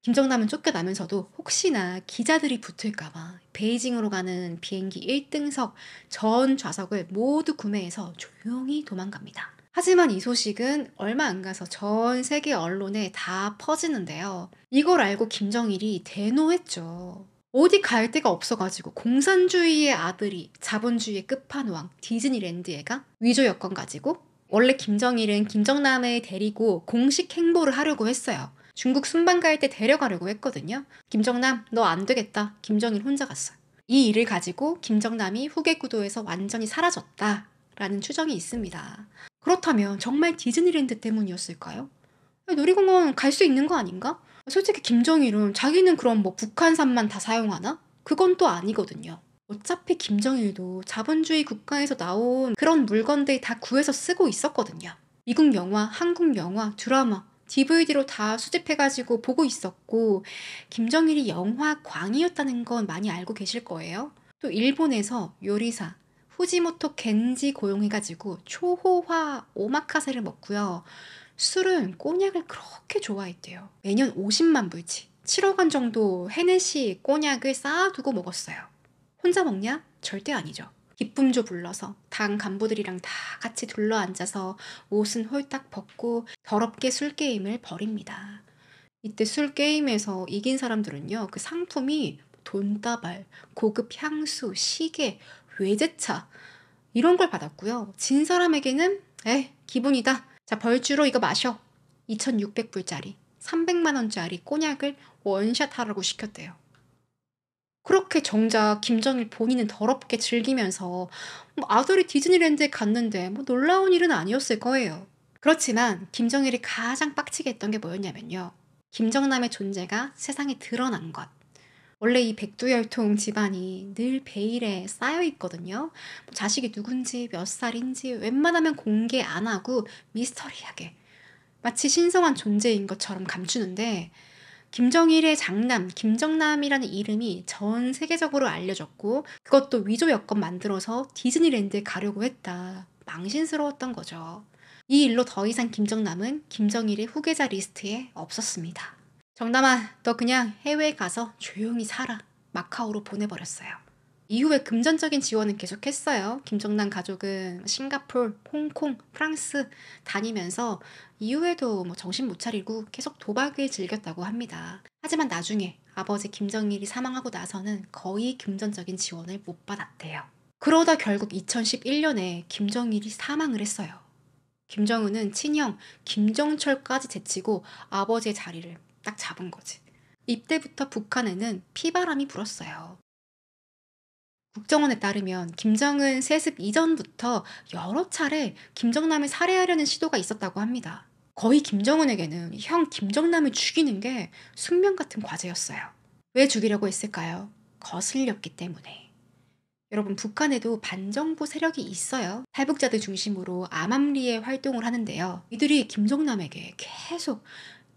Speaker 1: 김정남은 쫓겨나면서도 혹시나 기자들이 붙을까봐 베이징으로 가는 비행기 1등석 전 좌석을 모두 구매해서 조용히 도망갑니다. 하지만 이 소식은 얼마 안 가서 전 세계 언론에 다 퍼지는데요. 이걸 알고 김정일이 대노했죠. 어디 갈 데가 없어가지고 공산주의의 아들이 자본주의의 끝판왕 디즈니랜드에 가 위조 여권 가지고. 원래 김정일은 김정남을 데리고 공식 행보를 하려고 했어요. 중국 순방 갈 때 데려가려고 했거든요. 김정남 너 안 되겠다. 김정일 혼자 갔어요. 이 일을 가지고 김정남이 후계 구도에서 완전히 사라졌다라는 추정이 있습니다. 그렇다면 정말 디즈니랜드 때문이었을까요? 놀이공원 갈 수 있는 거 아닌가? 솔직히 김정일은 자기는 그럼 뭐 북한산만 다 사용하나? 그건 또 아니거든요. 어차피 김정일도 자본주의 국가에서 나온 그런 물건들 다 구해서 쓰고 있었거든요. 미국 영화, 한국 영화, 드라마, DVD로 다 수집해가지고 보고 있었고, 김정일이 영화광이었다는 건 많이 알고 계실 거예요. 또 일본에서 요리사 후지모토 겐지 고용해가지고 초호화 오마카세를 먹고요. 술은 꼬냑을 그렇게 좋아했대요. 매년 50만 불치, 7억 원 정도 헤네시 꼬냑을 쌓아두고 먹었어요. 혼자 먹냐? 절대 아니죠. 기쁨조 불러서 당 간부들이랑 다 같이 둘러앉아서 옷은 홀딱 벗고 더럽게 술게임을 벌입니다. 이때 술게임에서 이긴 사람들은요, 그 상품이 돈다발, 고급 향수, 시계, 외제차 이런 걸 받았고요. 진 사람에게는 기분이다. 자, 벌주로 이거 마셔. 2,600불짜리, 300만 원짜리 꼬냑을 원샷 하라고 시켰대요. 그렇게 정작 김정일 본인은 더럽게 즐기면서 아들이 디즈니랜드에 갔는데 놀라운 일은 아니었을 거예요. 그렇지만 김정일이 가장 빡치게 했던 게 뭐였냐면요. 김정남의 존재가 세상에 드러난 것. 원래 이 백두혈통 집안이 늘 베일에 쌓여 있거든요. 자식이 누군지 몇 살인지 웬만하면 공개 안 하고 미스터리하게 마치 신성한 존재인 것처럼 감추는데, 김정일의 장남 김정남이라는 이름이 전 세계적으로 알려졌고 그것도 위조 여권 만들어서 디즈니랜드에 가려고 했다. 망신스러웠던 거죠. 이 일로 더 이상 김정남은 김정일의 후계자 리스트에 없었습니다. 정남아, 너 그냥 해외에 가서 조용히 살아. 마카오로 보내버렸어요. 이후에 금전적인 지원은 계속했어요. 김정남 가족은 싱가포르, 홍콩, 프랑스 다니면서 이후에도 정신 못 차리고 계속 도박을 즐겼다고 합니다. 하지만 나중에 아버지 김정일이 사망하고 나서는 거의 금전적인 지원을 못 받았대요. 그러다 결국 2011년에 김정일이 사망을 했어요. 김정은은 친형 김정철까지 제치고 아버지의 자리를 딱 잡은 거지. 이때부터 북한에는 피바람이 불었어요. 국정원에 따르면 김정은 세습 이전부터 여러 차례 김정남을 살해하려는 시도가 있었다고 합니다. 거의 김정은에게는 형 김정남을 죽이는 게 숙명 같은 과제였어요. 왜 죽이려고 했을까요? 거슬렸기 때문에. 여러분, 북한에도 반정부 세력이 있어요. 탈북자들 중심으로 암암리에 활동을 하는데요. 이들이 김정남에게 계속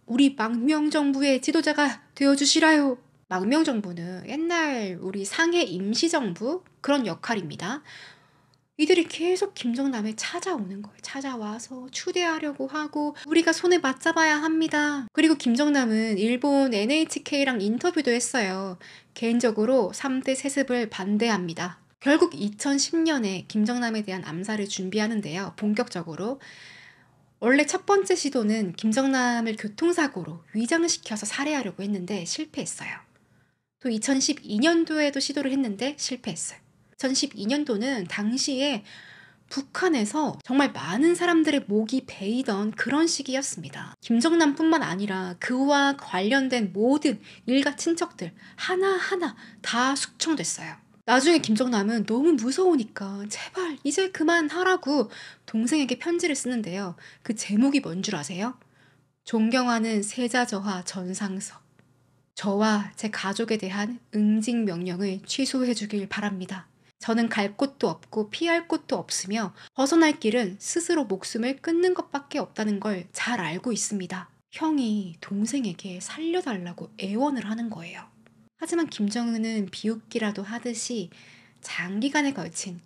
Speaker 1: 우리 망명정부의 지도자가 되어주시라요. 망명정부는 옛날 우리 상해 임시정부 그런 역할입니다. 이들이 계속 김정남을 찾아오는 거예요. 찾아와서 추대하려고 하고 우리가 손에 맞잡아야 합니다. 그리고 김정남은 일본 NHK랑 인터뷰도 했어요. 개인적으로 3대 세습을 반대합니다. 결국 2010년에 김정남에 대한 암살을 준비하는데요. 본격적으로. 원래 첫 번째 시도는 김정남을 교통사고로 위장시켜서 살해하려고 했는데 실패했어요. 또 2012년도에도 시도를 했는데 실패했어요. 2012년도는 당시에 북한에서 정말 많은 사람들의 목이 베이던 그런 시기였습니다. 김정남뿐만 아니라 그와 관련된 모든 일가 친척들 하나하나 다 숙청됐어요. 나중에 김정남은 너무 무서우니까 제발 이제 그만하라고 동생에게 편지를 쓰는데요. 그 제목이 뭔 줄 아세요? 존경하는 세자저하 전상석. 저와 제 가족에 대한 응징 명령을 취소해 주길 바랍니다. 저는 갈 곳도 없고 피할 곳도 없으며 벗어날 길은 스스로 목숨을 끊는 것밖에 없다는 걸 잘 알고 있습니다. 형이 동생에게 살려달라고 애원을 하는 거예요. 하지만 김정은은 비웃기라도 하듯이 장기간에 걸친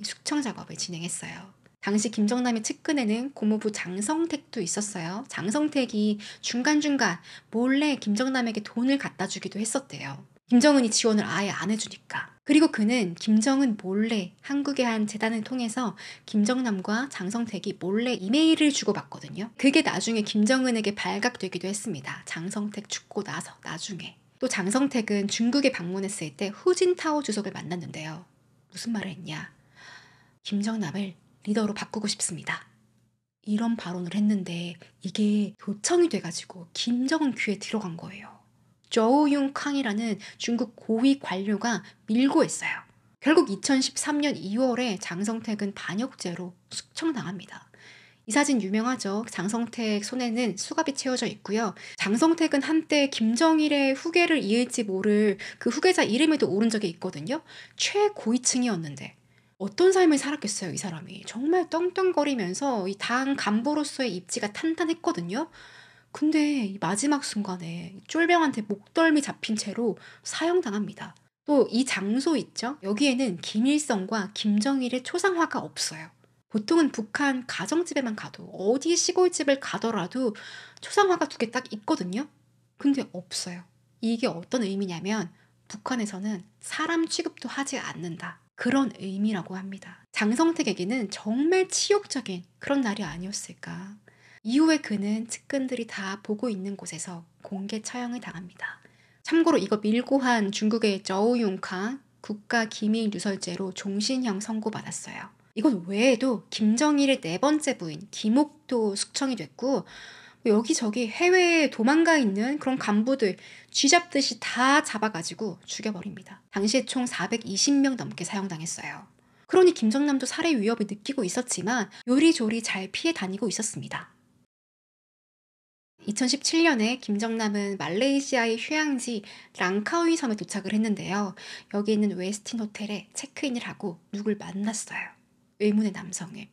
Speaker 1: 숙청 작업을 진행했어요. 당시 김정남의 측근에는 고모부 장성택도 있었어요. 장성택이 중간중간 몰래 김정남에게 돈을 갖다 주기도 했었대요. 김정은이 지원을 아예 안 해주니까. 그리고 그는 김정은 몰래 한국의 한 재단을 통해서 김정남과 장성택이 몰래 이메일을 주고받거든요. 그게 나중에 김정은에게 발각되기도 했습니다. 장성택 죽고 나서 나중에. 또 장성택은 중국에 방문했을 때 후진타오 주석을 만났는데요. 무슨 말을 했냐? 김정남을 리더로 바꾸고 싶습니다. 이런 발언을 했는데 이게 도청이 돼가지고 김정은 귀에 들어간 거예요. 저우융캉이라는 중국 고위 관료가 밀고 했어요. 결국 2013년 2월에 장성택은 반역죄로 숙청당합니다. 이 사진 유명하죠. 장성택 손에는 수갑이 채워져 있고요. 장성택은 한때 김정일의 후계를 이을지 모를 그 후계자 이름에도 오른 적이 있거든요. 최고위층이었는데 어떤 삶을 살았겠어요, 이 사람이. 정말 떵떵거리면서 이 당 간부로서의 입지가 탄탄했거든요. 근데 이 마지막 순간에 쫄병한테 목덜미 잡힌 채로 사형당합니다. 또 이 장소 있죠? 여기에는 김일성과 김정일의 초상화가 없어요. 보통은 북한 가정집에만 가도 어디 시골집을 가더라도 초상화가 2개 딱 있거든요. 근데 없어요. 이게 어떤 의미냐면 북한에서는 사람 취급도 하지 않는다. 그런 의미라고 합니다. 장성택에게는 정말 치욕적인 그런 날이 아니었을까. 이후에 그는 측근들이 다 보고 있는 곳에서 공개 처형을 당합니다. 참고로 이거 밀고 한 중국의 저우융캉 국가기밀누설죄로 종신형 선고받았어요. 이것 외에도 김정일의 4번째 부인 김옥도 숙청이 됐고 여기저기 해외에 도망가 있는 그런 간부들 쥐잡듯이 다 잡아가지고 죽여버립니다. 당시에 총 420명 넘게 사형당했어요. 그러니 김정남도 살해 위협을 느끼고 있었지만 요리조리 잘 피해 다니고 있었습니다. 2017년에 김정남은 말레이시아의 휴양지 랑카위 섬에 도착을 했는데요. 여기 있는 웨스틴 호텔에 체크인을 하고 누굴 만났어요. 의문의 남성을.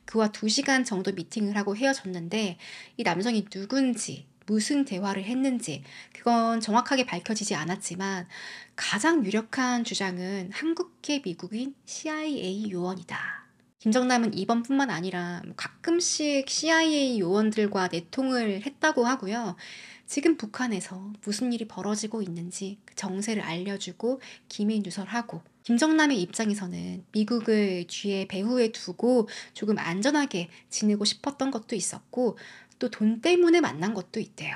Speaker 1: 그와 2시간 정도 미팅을 하고 헤어졌는데 이 남성이 누군지 무슨 대화를 했는지 그건 정확하게 밝혀지지 않았지만 가장 유력한 주장은 한국계 미국인 CIA 요원이다. 김정남은 이번뿐만 아니라 가끔씩 CIA 요원들과 내통을 했다고 하고요. 지금 북한에서 무슨 일이 벌어지고 있는지 그 정세를 알려주고 기밀 누설하고 김정남의 입장에서는 미국을 뒤에 배후에 두고 조금 안전하게 지내고 싶었던 것도 있었고 또 돈 때문에 만난 것도 있대요.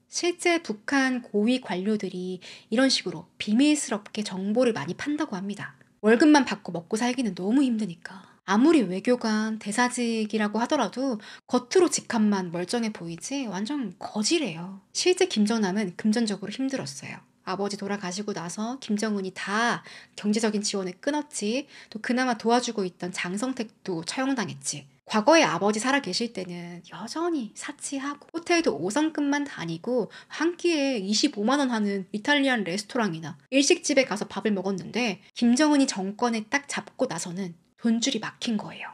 Speaker 1: 실제 북한 고위 관료들이 이런 식으로 비밀스럽게 정보를 많이 판다고 합니다. 월급만 받고 먹고 살기는 너무 힘드니까. 아무리 외교관, 대사직이라고 하더라도 겉으로 직함만 멀쩡해 보이지 완전 거지래요. 실제 김정남은 금전적으로 힘들었어요. 아버지 돌아가시고 나서 김정은이 다 경제적인 지원을 끊었지. 또 그나마 도와주고 있던 장성택도 처형당했지. 과거에 아버지 살아계실 때는 여전히 사치하고 호텔도 5성급만 다니고 한 끼에 25만 원 하는 이탈리안 레스토랑이나 일식집에 가서 밥을 먹었는데 김정은이 정권에 딱 잡고 나서는 돈줄이 막힌 거예요.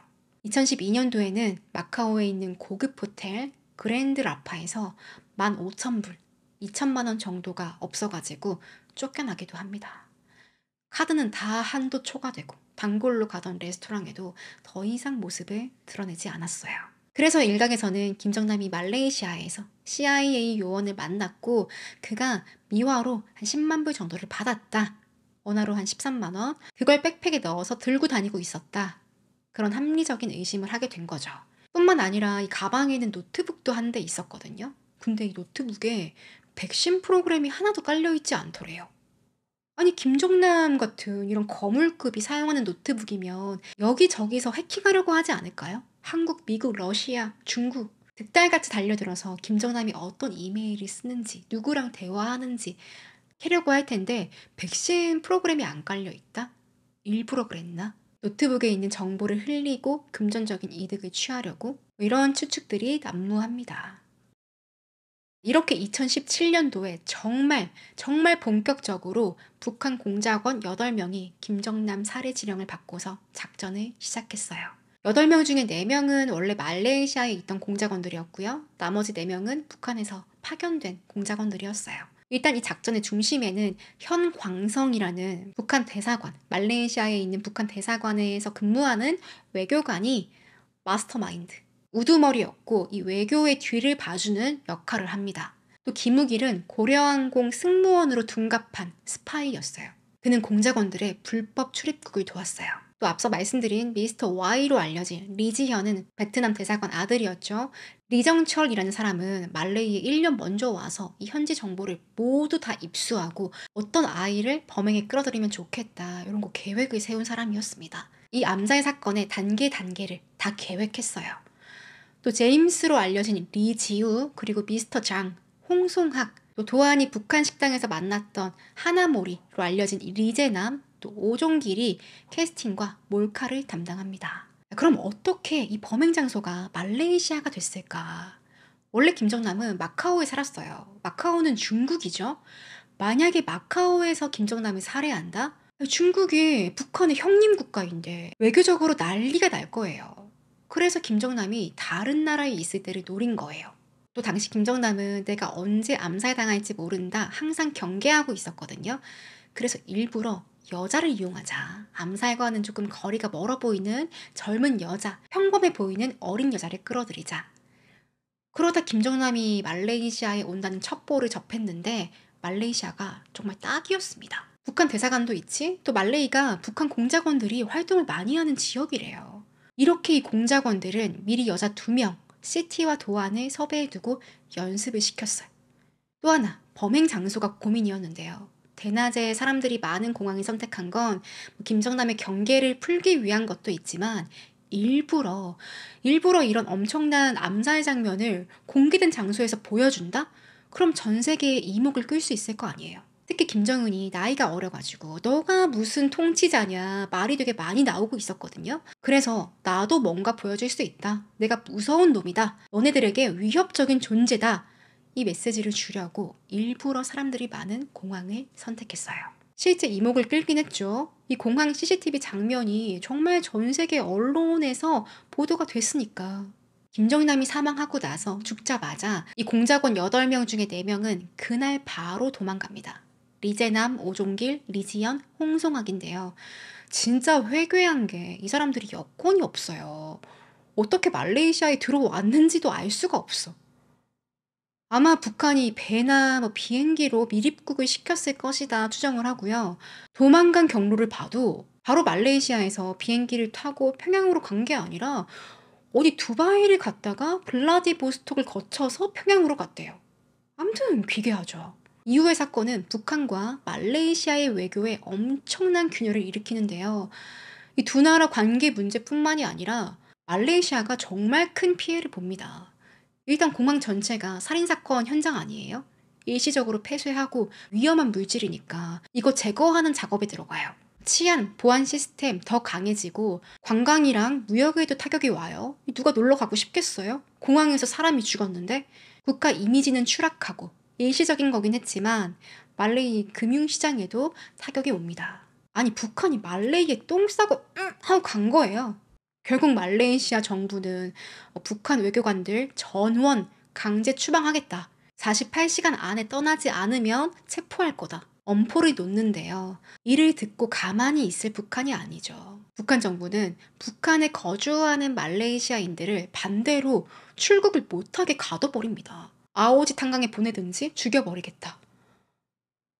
Speaker 1: 2012년도에는 마카오에 있는 고급 호텔 그랜드 라파에서 15,000불, 2천만 원 정도가 없어가지고 쫓겨나기도 합니다. 카드는 다 한도 초과되고 단골로 가던 레스토랑에도 더 이상 모습을 드러내지 않았어요. 그래서 일각에서는 김정남이 말레이시아에서 CIA 요원을 만났고 그가 미화로 한 10만 불 정도를 받았다. 원화로 한 13만 원. 그걸 백팩에 넣어서 들고 다니고 있었다. 그런 합리적인 의심을 하게 된 거죠. 뿐만 아니라 이 가방에는 노트북도 한 대 있었거든요. 근데 이 노트북에 백신 프로그램이 하나도 깔려있지 않더래요. 아니 김정남 같은 이런 거물급이 사용하는 노트북이면 여기저기서 해킹하려고 하지 않을까요? 한국, 미국, 러시아, 중국 득달같이 달려들어서 김정남이 어떤 이메일을 쓰는지 누구랑 대화하는지 캐려고 할 텐데 백신 프로그램이 안 깔려있다? 일부러 그랬나? 노트북에 있는 정보를 흘리고 금전적인 이득을 취하려고? 이런 추측들이 난무합니다. 이렇게 2017년도에 정말 본격적으로 북한 공작원 8명이 김정남 살해 지령을 받고서 작전을 시작했어요. 8명 중에 4명은 원래 말레이시아에 있던 공작원들이었고요. 나머지 4명은 북한에서 파견된 공작원들이었어요. 일단 이 작전의 중심에는 현광성이라는 북한 대사관, 말레이시아에 있는 북한 대사관에서 근무하는 외교관이 마스터마인드, 우두머리였고 이 외교의 뒤를 봐주는 역할을 합니다. 또 김우길은 고려항공 승무원으로 둔갑한 스파이였어요. 그는 공작원들의 불법 출입국을 도왔어요. 또 앞서 말씀드린 미스터 Y로 알려진 리지현은 베트남 대사관 아들이었죠. 리정철이라는 사람은 말레이에 1년 먼저 와서 이 현지 정보를 모두 다 입수하고 어떤 아이를 범행에 끌어들이면 좋겠다 이런 거 계획을 세운 사람이었습니다. 이 암살 사건의 단계를 다 계획했어요. 또 제임스로 알려진 리지우, 그리고 미스터 장, 홍송학, 또 도안이 북한 식당에서 만났던 하나모리로 알려진 리제남, 또 오종길이 캐스팅과 몰카를 담당합니다. 그럼 어떻게 이 범행 장소가 말레이시아가 됐을까? 원래 김정남은 마카오에 살았어요. 마카오는 중국이죠. 만약에 마카오에서 김정남을 살해한다? 중국이 북한의 형님 국가인데 외교적으로 난리가 날 거예요. 그래서 김정남이 다른 나라에 있을 때를 노린 거예요. 또 당시 김정남은 내가 언제 암살당할지 모른다 항상 경계하고 있었거든요. 그래서 일부러 여자를 이용하자. 암살과는 조금 거리가 멀어 보이는 젊은 여자, 평범해 보이는 어린 여자를 끌어들이자. 그러다 김정남이 말레이시아에 온다는 첩보를 접했는데 말레이시아가 정말 딱이었습니다. 북한 대사관도 있지, 또 말레이가 북한 공작원들이 활동을 많이 하는 지역이래요. 이렇게 이 공작원들은 미리 여자 2명, 시티와 도안을 섭외해두고 연습을 시켰어요. 또 하나, 범행 장소가 고민이었는데요. 대낮에 사람들이 많은 공항을 선택한 건 김정남의 경계를 풀기 위한 것도 있지만 일부러 이런 엄청난 암살 장면을 공개된 장소에서 보여준다? 그럼 전 세계의 이목을 끌 수 있을 거 아니에요. 특히 김정은이 나이가 어려가지고 너가 무슨 통치자냐 말이 되게 많이 나오고 있었거든요. 그래서 나도 뭔가 보여줄 수 있다. 내가 무서운 놈이다. 너네들에게 위협적인 존재다. 이 메시지를 주려고 일부러 사람들이 많은 공항을 선택했어요. 실제 이목을 끌긴 했죠. 이 공항 CCTV 장면이 정말 전 세계 언론에서 보도가 됐으니까. 김정남이 사망하고 나서 죽자마자 이 공작원 8명 중에 4명은 그날 바로 도망갑니다. 리제남, 오종길, 리지연, 홍송학인데요. 진짜 회괴한 게 이 사람들이 여권이 없어요. 어떻게 말레이시아에 들어왔는지도 알 수가 없어. 아마 북한이 배나 비행기로 미입국을 시켰을 것이다 추정을 하고요. 도망간 경로를 봐도 바로 말레이시아에서 비행기를 타고 평양으로 간 게 아니라 어디 두바이를 갔다가 블라디보스톡을 거쳐서 평양으로 갔대요. 아무튼 귀괴하죠. 이후의 사건은 북한과 말레이시아의 외교에 엄청난 균열을 일으키는데요. 이 두 나라 관계 문제뿐만이 아니라 말레이시아가 정말 큰 피해를 봅니다. 일단 공항 전체가 살인사건 현장 아니에요? 일시적으로 폐쇄하고 위험한 물질이니까 이거 제거하는 작업에 들어가요. 치안, 보안 시스템 더 강해지고 관광이랑 무역에도 타격이 와요. 누가 놀러 가고 싶겠어요? 공항에서 사람이 죽었는데 국가 이미지는 추락하고 일시적인 거긴 했지만 말레이 금융시장에도 타격이 옵니다. 아니 북한이 말레이에 똥 싸고 하고 간 거예요. 결국 말레이시아 정부는 북한 외교관들 전원 강제 추방하겠다. 48시간 안에 떠나지 않으면 체포할 거다. 엄포를 놓는데요. 이를 듣고 가만히 있을 북한이 아니죠. 북한 정부는 북한에 거주하는 말레이시아인들을 반대로 출국을 못하게 가둬버립니다. 아오지 탄광에 보내든지 죽여버리겠다.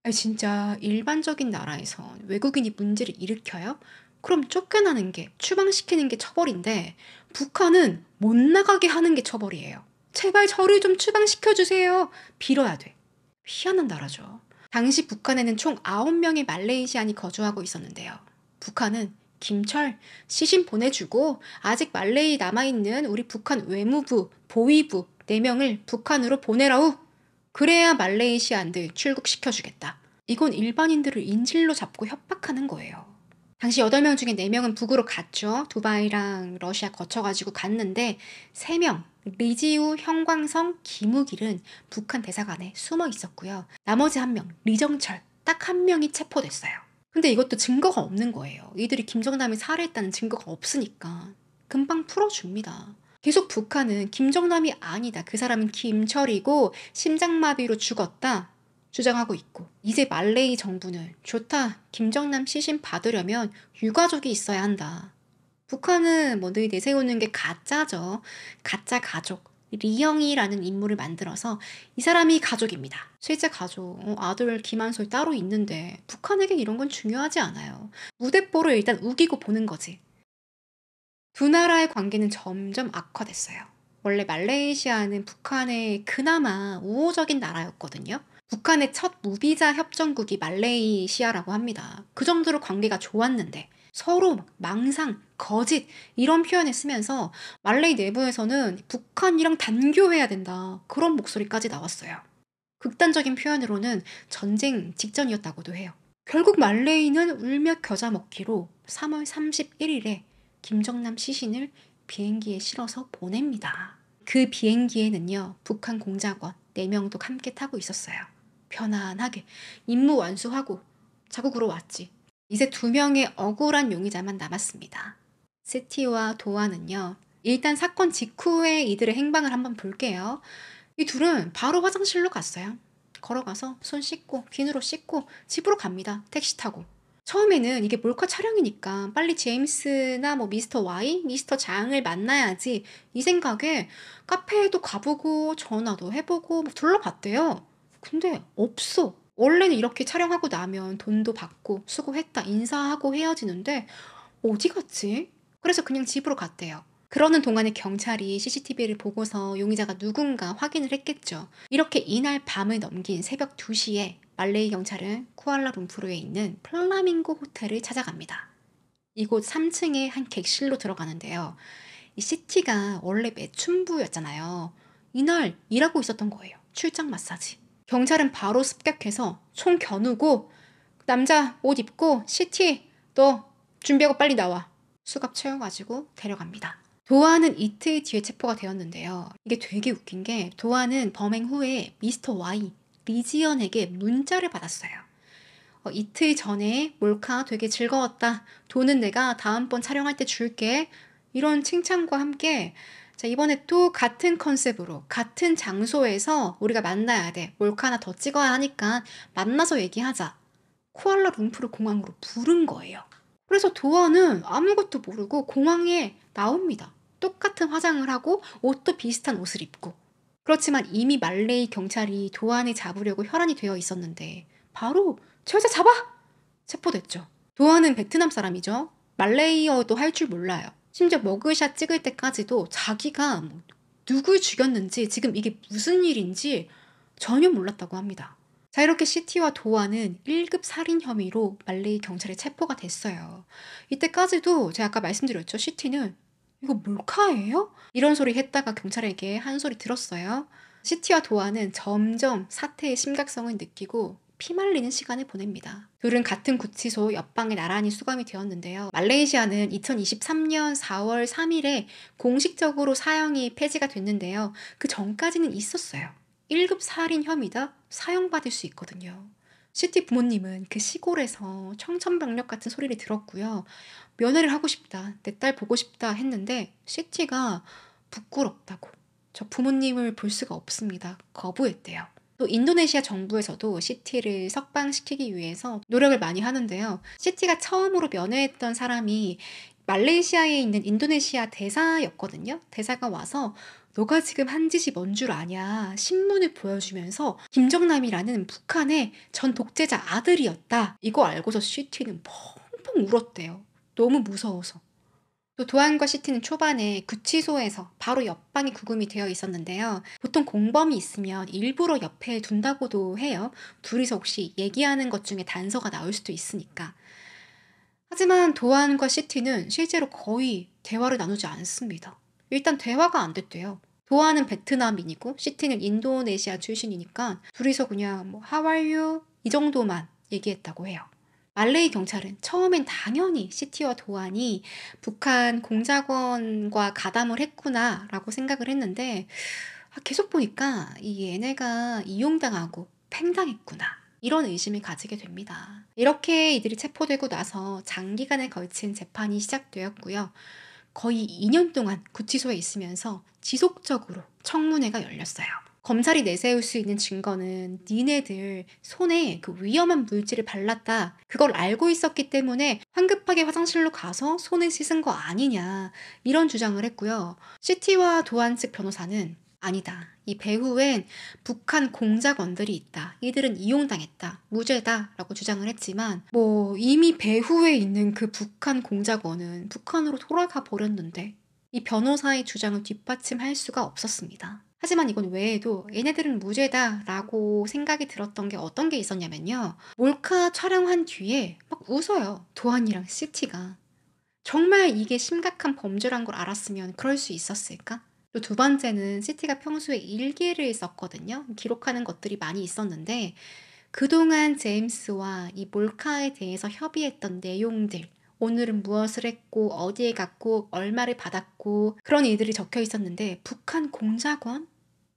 Speaker 1: 아니, 진짜 일반적인 나라에서 외국인이 문제를 일으켜요? 그럼 쫓겨나는 게, 추방시키는 게 처벌인데 북한은 못 나가게 하는 게 처벌이에요. 제발 저를 좀 추방시켜주세요. 빌어야 돼. 희한한 나라죠. 당시 북한에는 총 9명의 말레이시안이 거주하고 있었는데요. 북한은 김철, 시신 보내주고 아직 말레이 남아있는 우리 북한 외무부, 보위부 4명을 북한으로 보내라우. 그래야 말레이시안들 출국시켜주겠다. 이건 일반인들을 인질로 잡고 협박하는 거예요. 당시 8명 중에 4명은 북으로 갔죠. 두바이랑 러시아 거쳐가지고 갔는데 3명, 리지우, 형광성, 김우길은 북한 대사관에 숨어 있었고요. 나머지 1명, 리정철, 딱 1명이 체포됐어요. 근데 이것도 증거가 없는 거예요. 이들이 김정남을 살해했다는 증거가 없으니까 금방 풀어줍니다. 계속 북한은 김정남이 아니다. 그 사람은 김철이고 심장마비로 죽었다. 주장하고 있고 이제 말레이 정부는 좋다. 김정남 시신 받으려면 유가족이 있어야 한다. 북한은 늘 내세우는 게 가짜죠. 가짜 가족. 리영이라는 인물을 만들어서 이 사람이 가족입니다. 실제 가족, 아들 김한솔 따로 있는데 북한에게 이런 건 중요하지 않아요. 무대뽀를 일단 우기고 보는 거지. 두 나라의 관계는 점점 악화됐어요. 원래 말레이시아는 북한의 그나마 우호적인 나라였거든요. 북한의 첫 무비자 협정국이 말레이시아라고 합니다. 그 정도로 관계가 좋았는데 서로 망상, 거짓 이런 표현을 쓰면서 말레이 내부에서는 북한이랑 단교해야 된다. 그런 목소리까지 나왔어요. 극단적인 표현으로는 전쟁 직전이었다고도 해요. 결국 말레이는 울며 겨자 먹기로 3월 31일에 김정남 시신을 비행기에 실어서 보냅니다. 그 비행기에는요, 북한 공작원 4명도 함께 타고 있었어요. 편안하게 임무 완수하고 자국으로 왔지. 이제 2명의 억울한 용의자만 남았습니다. 시티와 도안은요, 일단 사건 직후에 이들의 행방을 한번 볼게요. 이 둘은 바로 화장실로 갔어요. 걸어가서 손 씻고 비누로 씻고 집으로 갑니다. 택시 타고. 처음에는 이게 몰카 촬영이니까 빨리 제임스나 뭐 미스터 Y, 미스터 장을 만나야지 이 생각에 카페에도 가보고 전화도 해보고 막 둘러봤대요. 근데 없어. 원래는 이렇게 촬영하고 나면 돈도 받고 수고했다 인사하고 헤어지는데 어디 갔지? 그래서 그냥 집으로 갔대요. 그러는 동안에 경찰이 CCTV를 보고서 용의자가 누군가 확인을 했겠죠. 이렇게 이날 밤을 넘긴 새벽 2시에 말레이 경찰은 쿠알라룸푸르에 있는 플라밍고 호텔을 찾아갑니다. 이곳 3층의 한 객실로 들어가는데요. 이 시티가 원래 매춘부였잖아요. 이날 일하고 있었던 거예요. 출장 마사지. 경찰은 바로 습격해서 총 겨누고 남자 옷 입고 시티 너 준비하고 빨리 나와. 수갑 채워가지고 데려갑니다. 도안은 이틀 뒤에 체포가 되었는데요. 이게 되게 웃긴 게 도안은 범행 후에 미스터 Y, 리지연에게 문자를 받았어요. 이틀 전에 몰카 되게 즐거웠다. 돈은 내가 다음번 촬영할 때 줄게. 이런 칭찬과 함께 자, 이번에 또 같은 컨셉으로 같은 장소에서 우리가 만나야 돼. 몰카 하나 더 찍어야 하니까 만나서 얘기하자. 쿠알라룸푸르 공항으로 부른 거예요. 그래서 도안은 아무것도 모르고 공항에 나옵니다. 똑같은 화장을 하고 옷도 비슷한 옷을 입고. 그렇지만 이미 말레이 경찰이 도안을 잡으려고 혈안이 되어 있었는데 바로 저 여자 잡아! 체포됐죠. 도안은 베트남 사람이죠. 말레이어도 할 줄 몰라요. 심지어 머그샷 찍을 때까지도 자기가 뭐 누굴 죽였는지 지금 이게 무슨 일인지 전혀 몰랐다고 합니다. 자, 이렇게 시티와 도안은 1급 살인 혐의로 말레이 경찰에 체포가 됐어요. 이때까지도 제가 아까 말씀드렸죠. 시티는 이거 몰카예요? 이런 소리 했다가 경찰에게 한 소리 들었어요. 시티와 도안은 점점 사태의 심각성을 느끼고 피말리는 시간을 보냅니다. 둘은 같은 구치소 옆방에 나란히 수감이 되었는데요. 말레이시아는 2023년 4월 3일에 공식적으로 사형이 폐지가 됐는데요. 그 전까지는 있었어요. 1급 살인 혐의다 사형받을 수 있거든요. 시티 부모님은 그 시골에서 청천벽력 같은 소리를 들었고요. 면회를 하고 싶다, 내 딸 보고 싶다 했는데 시티가 부끄럽다고 저 부모님을 볼 수가 없습니다. 거부했대요. 또 인도네시아 정부에서도 시티를 석방시키기 위해서 노력을 많이 하는데요. 시티가 처음으로 면회했던 사람이 말레이시아에 있는 인도네시아 대사였거든요. 대사가 와서 너가 지금 한 짓이 뭔 줄 아냐 신문을 보여주면서 김정남이라는 북한의 전 독재자 아들이었다. 이거 알고서 시티는 펑펑 울었대요. 너무 무서워서. 또 도안과 시티는 초반에 구치소에서 바로 옆방이 구금이 되어 있었는데요. 보통 공범이 있으면 일부러 옆에 둔다고도 해요. 둘이서 혹시 얘기하는 것 중에 단서가 나올 수도 있으니까. 하지만 도안과 시티는 실제로 거의 대화를 나누지 않습니다. 일단 대화가 안 됐대요. 도안은 베트남인이고 시티는 인도네시아 출신이니까 둘이서 그냥 뭐 How are you? 이 정도만 얘기했다고 해요. 말레이 경찰은 처음엔 당연히 시티와 도안이 북한 공작원과 가담을 했구나 라고 생각을 했는데 계속 보니까 이 얘네가 이용당하고 팽당했구나 이런 의심을 가지게 됩니다. 이렇게 이들이 체포되고 나서 장기간에 걸친 재판이 시작되었고요. 거의 2년 동안 구치소에 있으면서 지속적으로 청문회가 열렸어요. 검찰이 내세울 수 있는 증거는 니네들 손에 그 위험한 물질을 발랐다. 그걸 알고 있었기 때문에 황급하게 화장실로 가서 손을 씻은 거 아니냐. 이런 주장을 했고요. 시티와 도안 측 변호사는 아니다. 이 배후엔 북한 공작원들이 있다. 이들은 이용당했다. 무죄다. 라고 주장을 했지만 이미 배후에 있는 그 북한 공작원은 북한으로 돌아가 버렸는데 이 변호사의 주장을 뒷받침할 수가 없었습니다. 하지만 이건 외에도 얘네들은 무죄다라고 생각이 들었던 게 어떤 게 있었냐면요. 몰카 촬영한 뒤에 막 웃어요. 도안이랑 시티가. 정말 이게 심각한 범죄란 걸 알았으면 그럴 수 있었을까? 또 두 번째는 시티가 평소에 일기를 썼거든요. 기록하는 것들이 많이 있었는데 그동안 제임스와 이 몰카에 대해서 협의했던 내용들, 오늘은 무엇을 했고 어디에 갔고 얼마를 받았고 그런 일들이 적혀 있었는데 북한 공작원?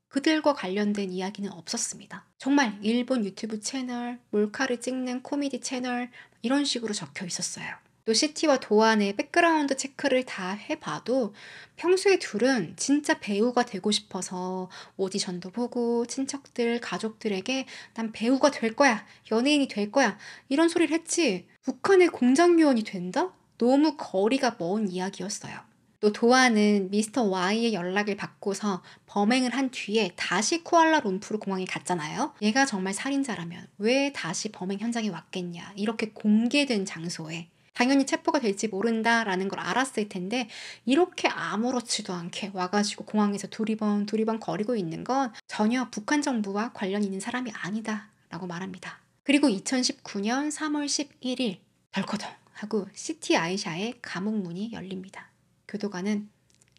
Speaker 1: 그들과 관련된 이야기는 없었습니다. 정말 일본 유튜브 채널, 몰카를 찍는 코미디 채널 이런 식으로 적혀 있었어요. 또 시티와 도안의 백그라운드 체크를 다 해봐도 평소에 둘은 진짜 배우가 되고 싶어서 오디션도 보고 친척들, 가족들에게 난 배우가 될 거야, 연예인이 될 거야 이런 소리를 했지 북한의 공작요원이 된다? 너무 거리가 먼 이야기였어요. 또 도안은 미스터 Y의 연락을 받고서 범행을 한 뒤에 다시 쿠알라룸푸르 공항에 갔잖아요. 얘가 정말 살인자라면 왜 다시 범행 현장에 왔겠냐. 이렇게 공개된 장소에. 당연히 체포가 될지 모른다라는 걸 알았을 텐데 이렇게 아무렇지도 않게 와가지고 공항에서 두리번 거리고 있는 건 전혀 북한 정부와 관련 있는 사람이 아니다 라고 말합니다. 그리고 2019년 3월 11일 덜커덩 하고 시티 아이샤의 감옥 문이 열립니다. 교도관은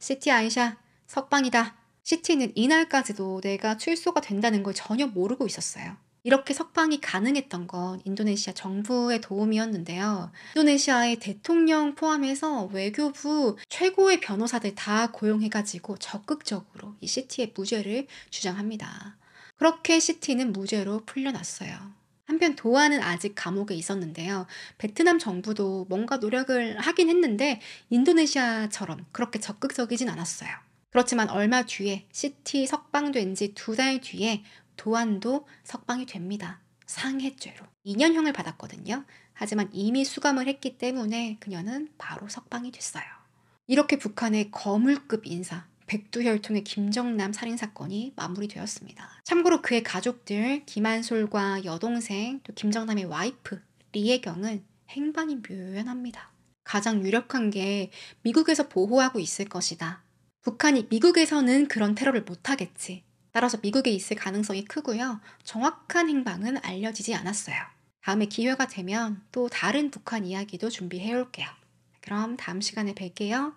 Speaker 1: 시티 아이샤 석방이다. 시티는 이날까지도 내가 출소가 된다는 걸 전혀 모르고 있었어요. 이렇게 석방이 가능했던 건 인도네시아 정부의 도움이었는데요. 인도네시아의 대통령 포함해서 외교부 최고의 변호사들 다 고용해가지고 적극적으로 이 시티의 무죄를 주장합니다. 그렇게 시티는 무죄로 풀려났어요. 한편 도안은 아직 감옥에 있었는데요. 베트남 정부도 뭔가 노력을 하긴 했는데 인도네시아처럼 그렇게 적극적이진 않았어요. 그렇지만 얼마 뒤에 시티 석방된 지 2달 뒤에 도안도 석방이 됩니다. 상해죄로. 2년형을 받았거든요. 하지만 이미 수감을 했기 때문에 그녀는 바로 석방이 됐어요. 이렇게 북한의 거물급 인사 백두혈통의 김정남 살인사건이 마무리되었습니다. 참고로 그의 가족들 김한솔과 여동생 또 김정남의 와이프 리혜경은 행방이 묘연합니다. 가장 유력한 게 미국에서 보호하고 있을 것이다. 북한이 미국에서는 그런 테러를 못하겠지. 따라서 미국에 있을 가능성이 크고요. 정확한 행방은 알려지지 않았어요. 다음에 기회가 되면 또 다른 북한 이야기도 준비해 올게요. 그럼 다음 시간에 뵐게요.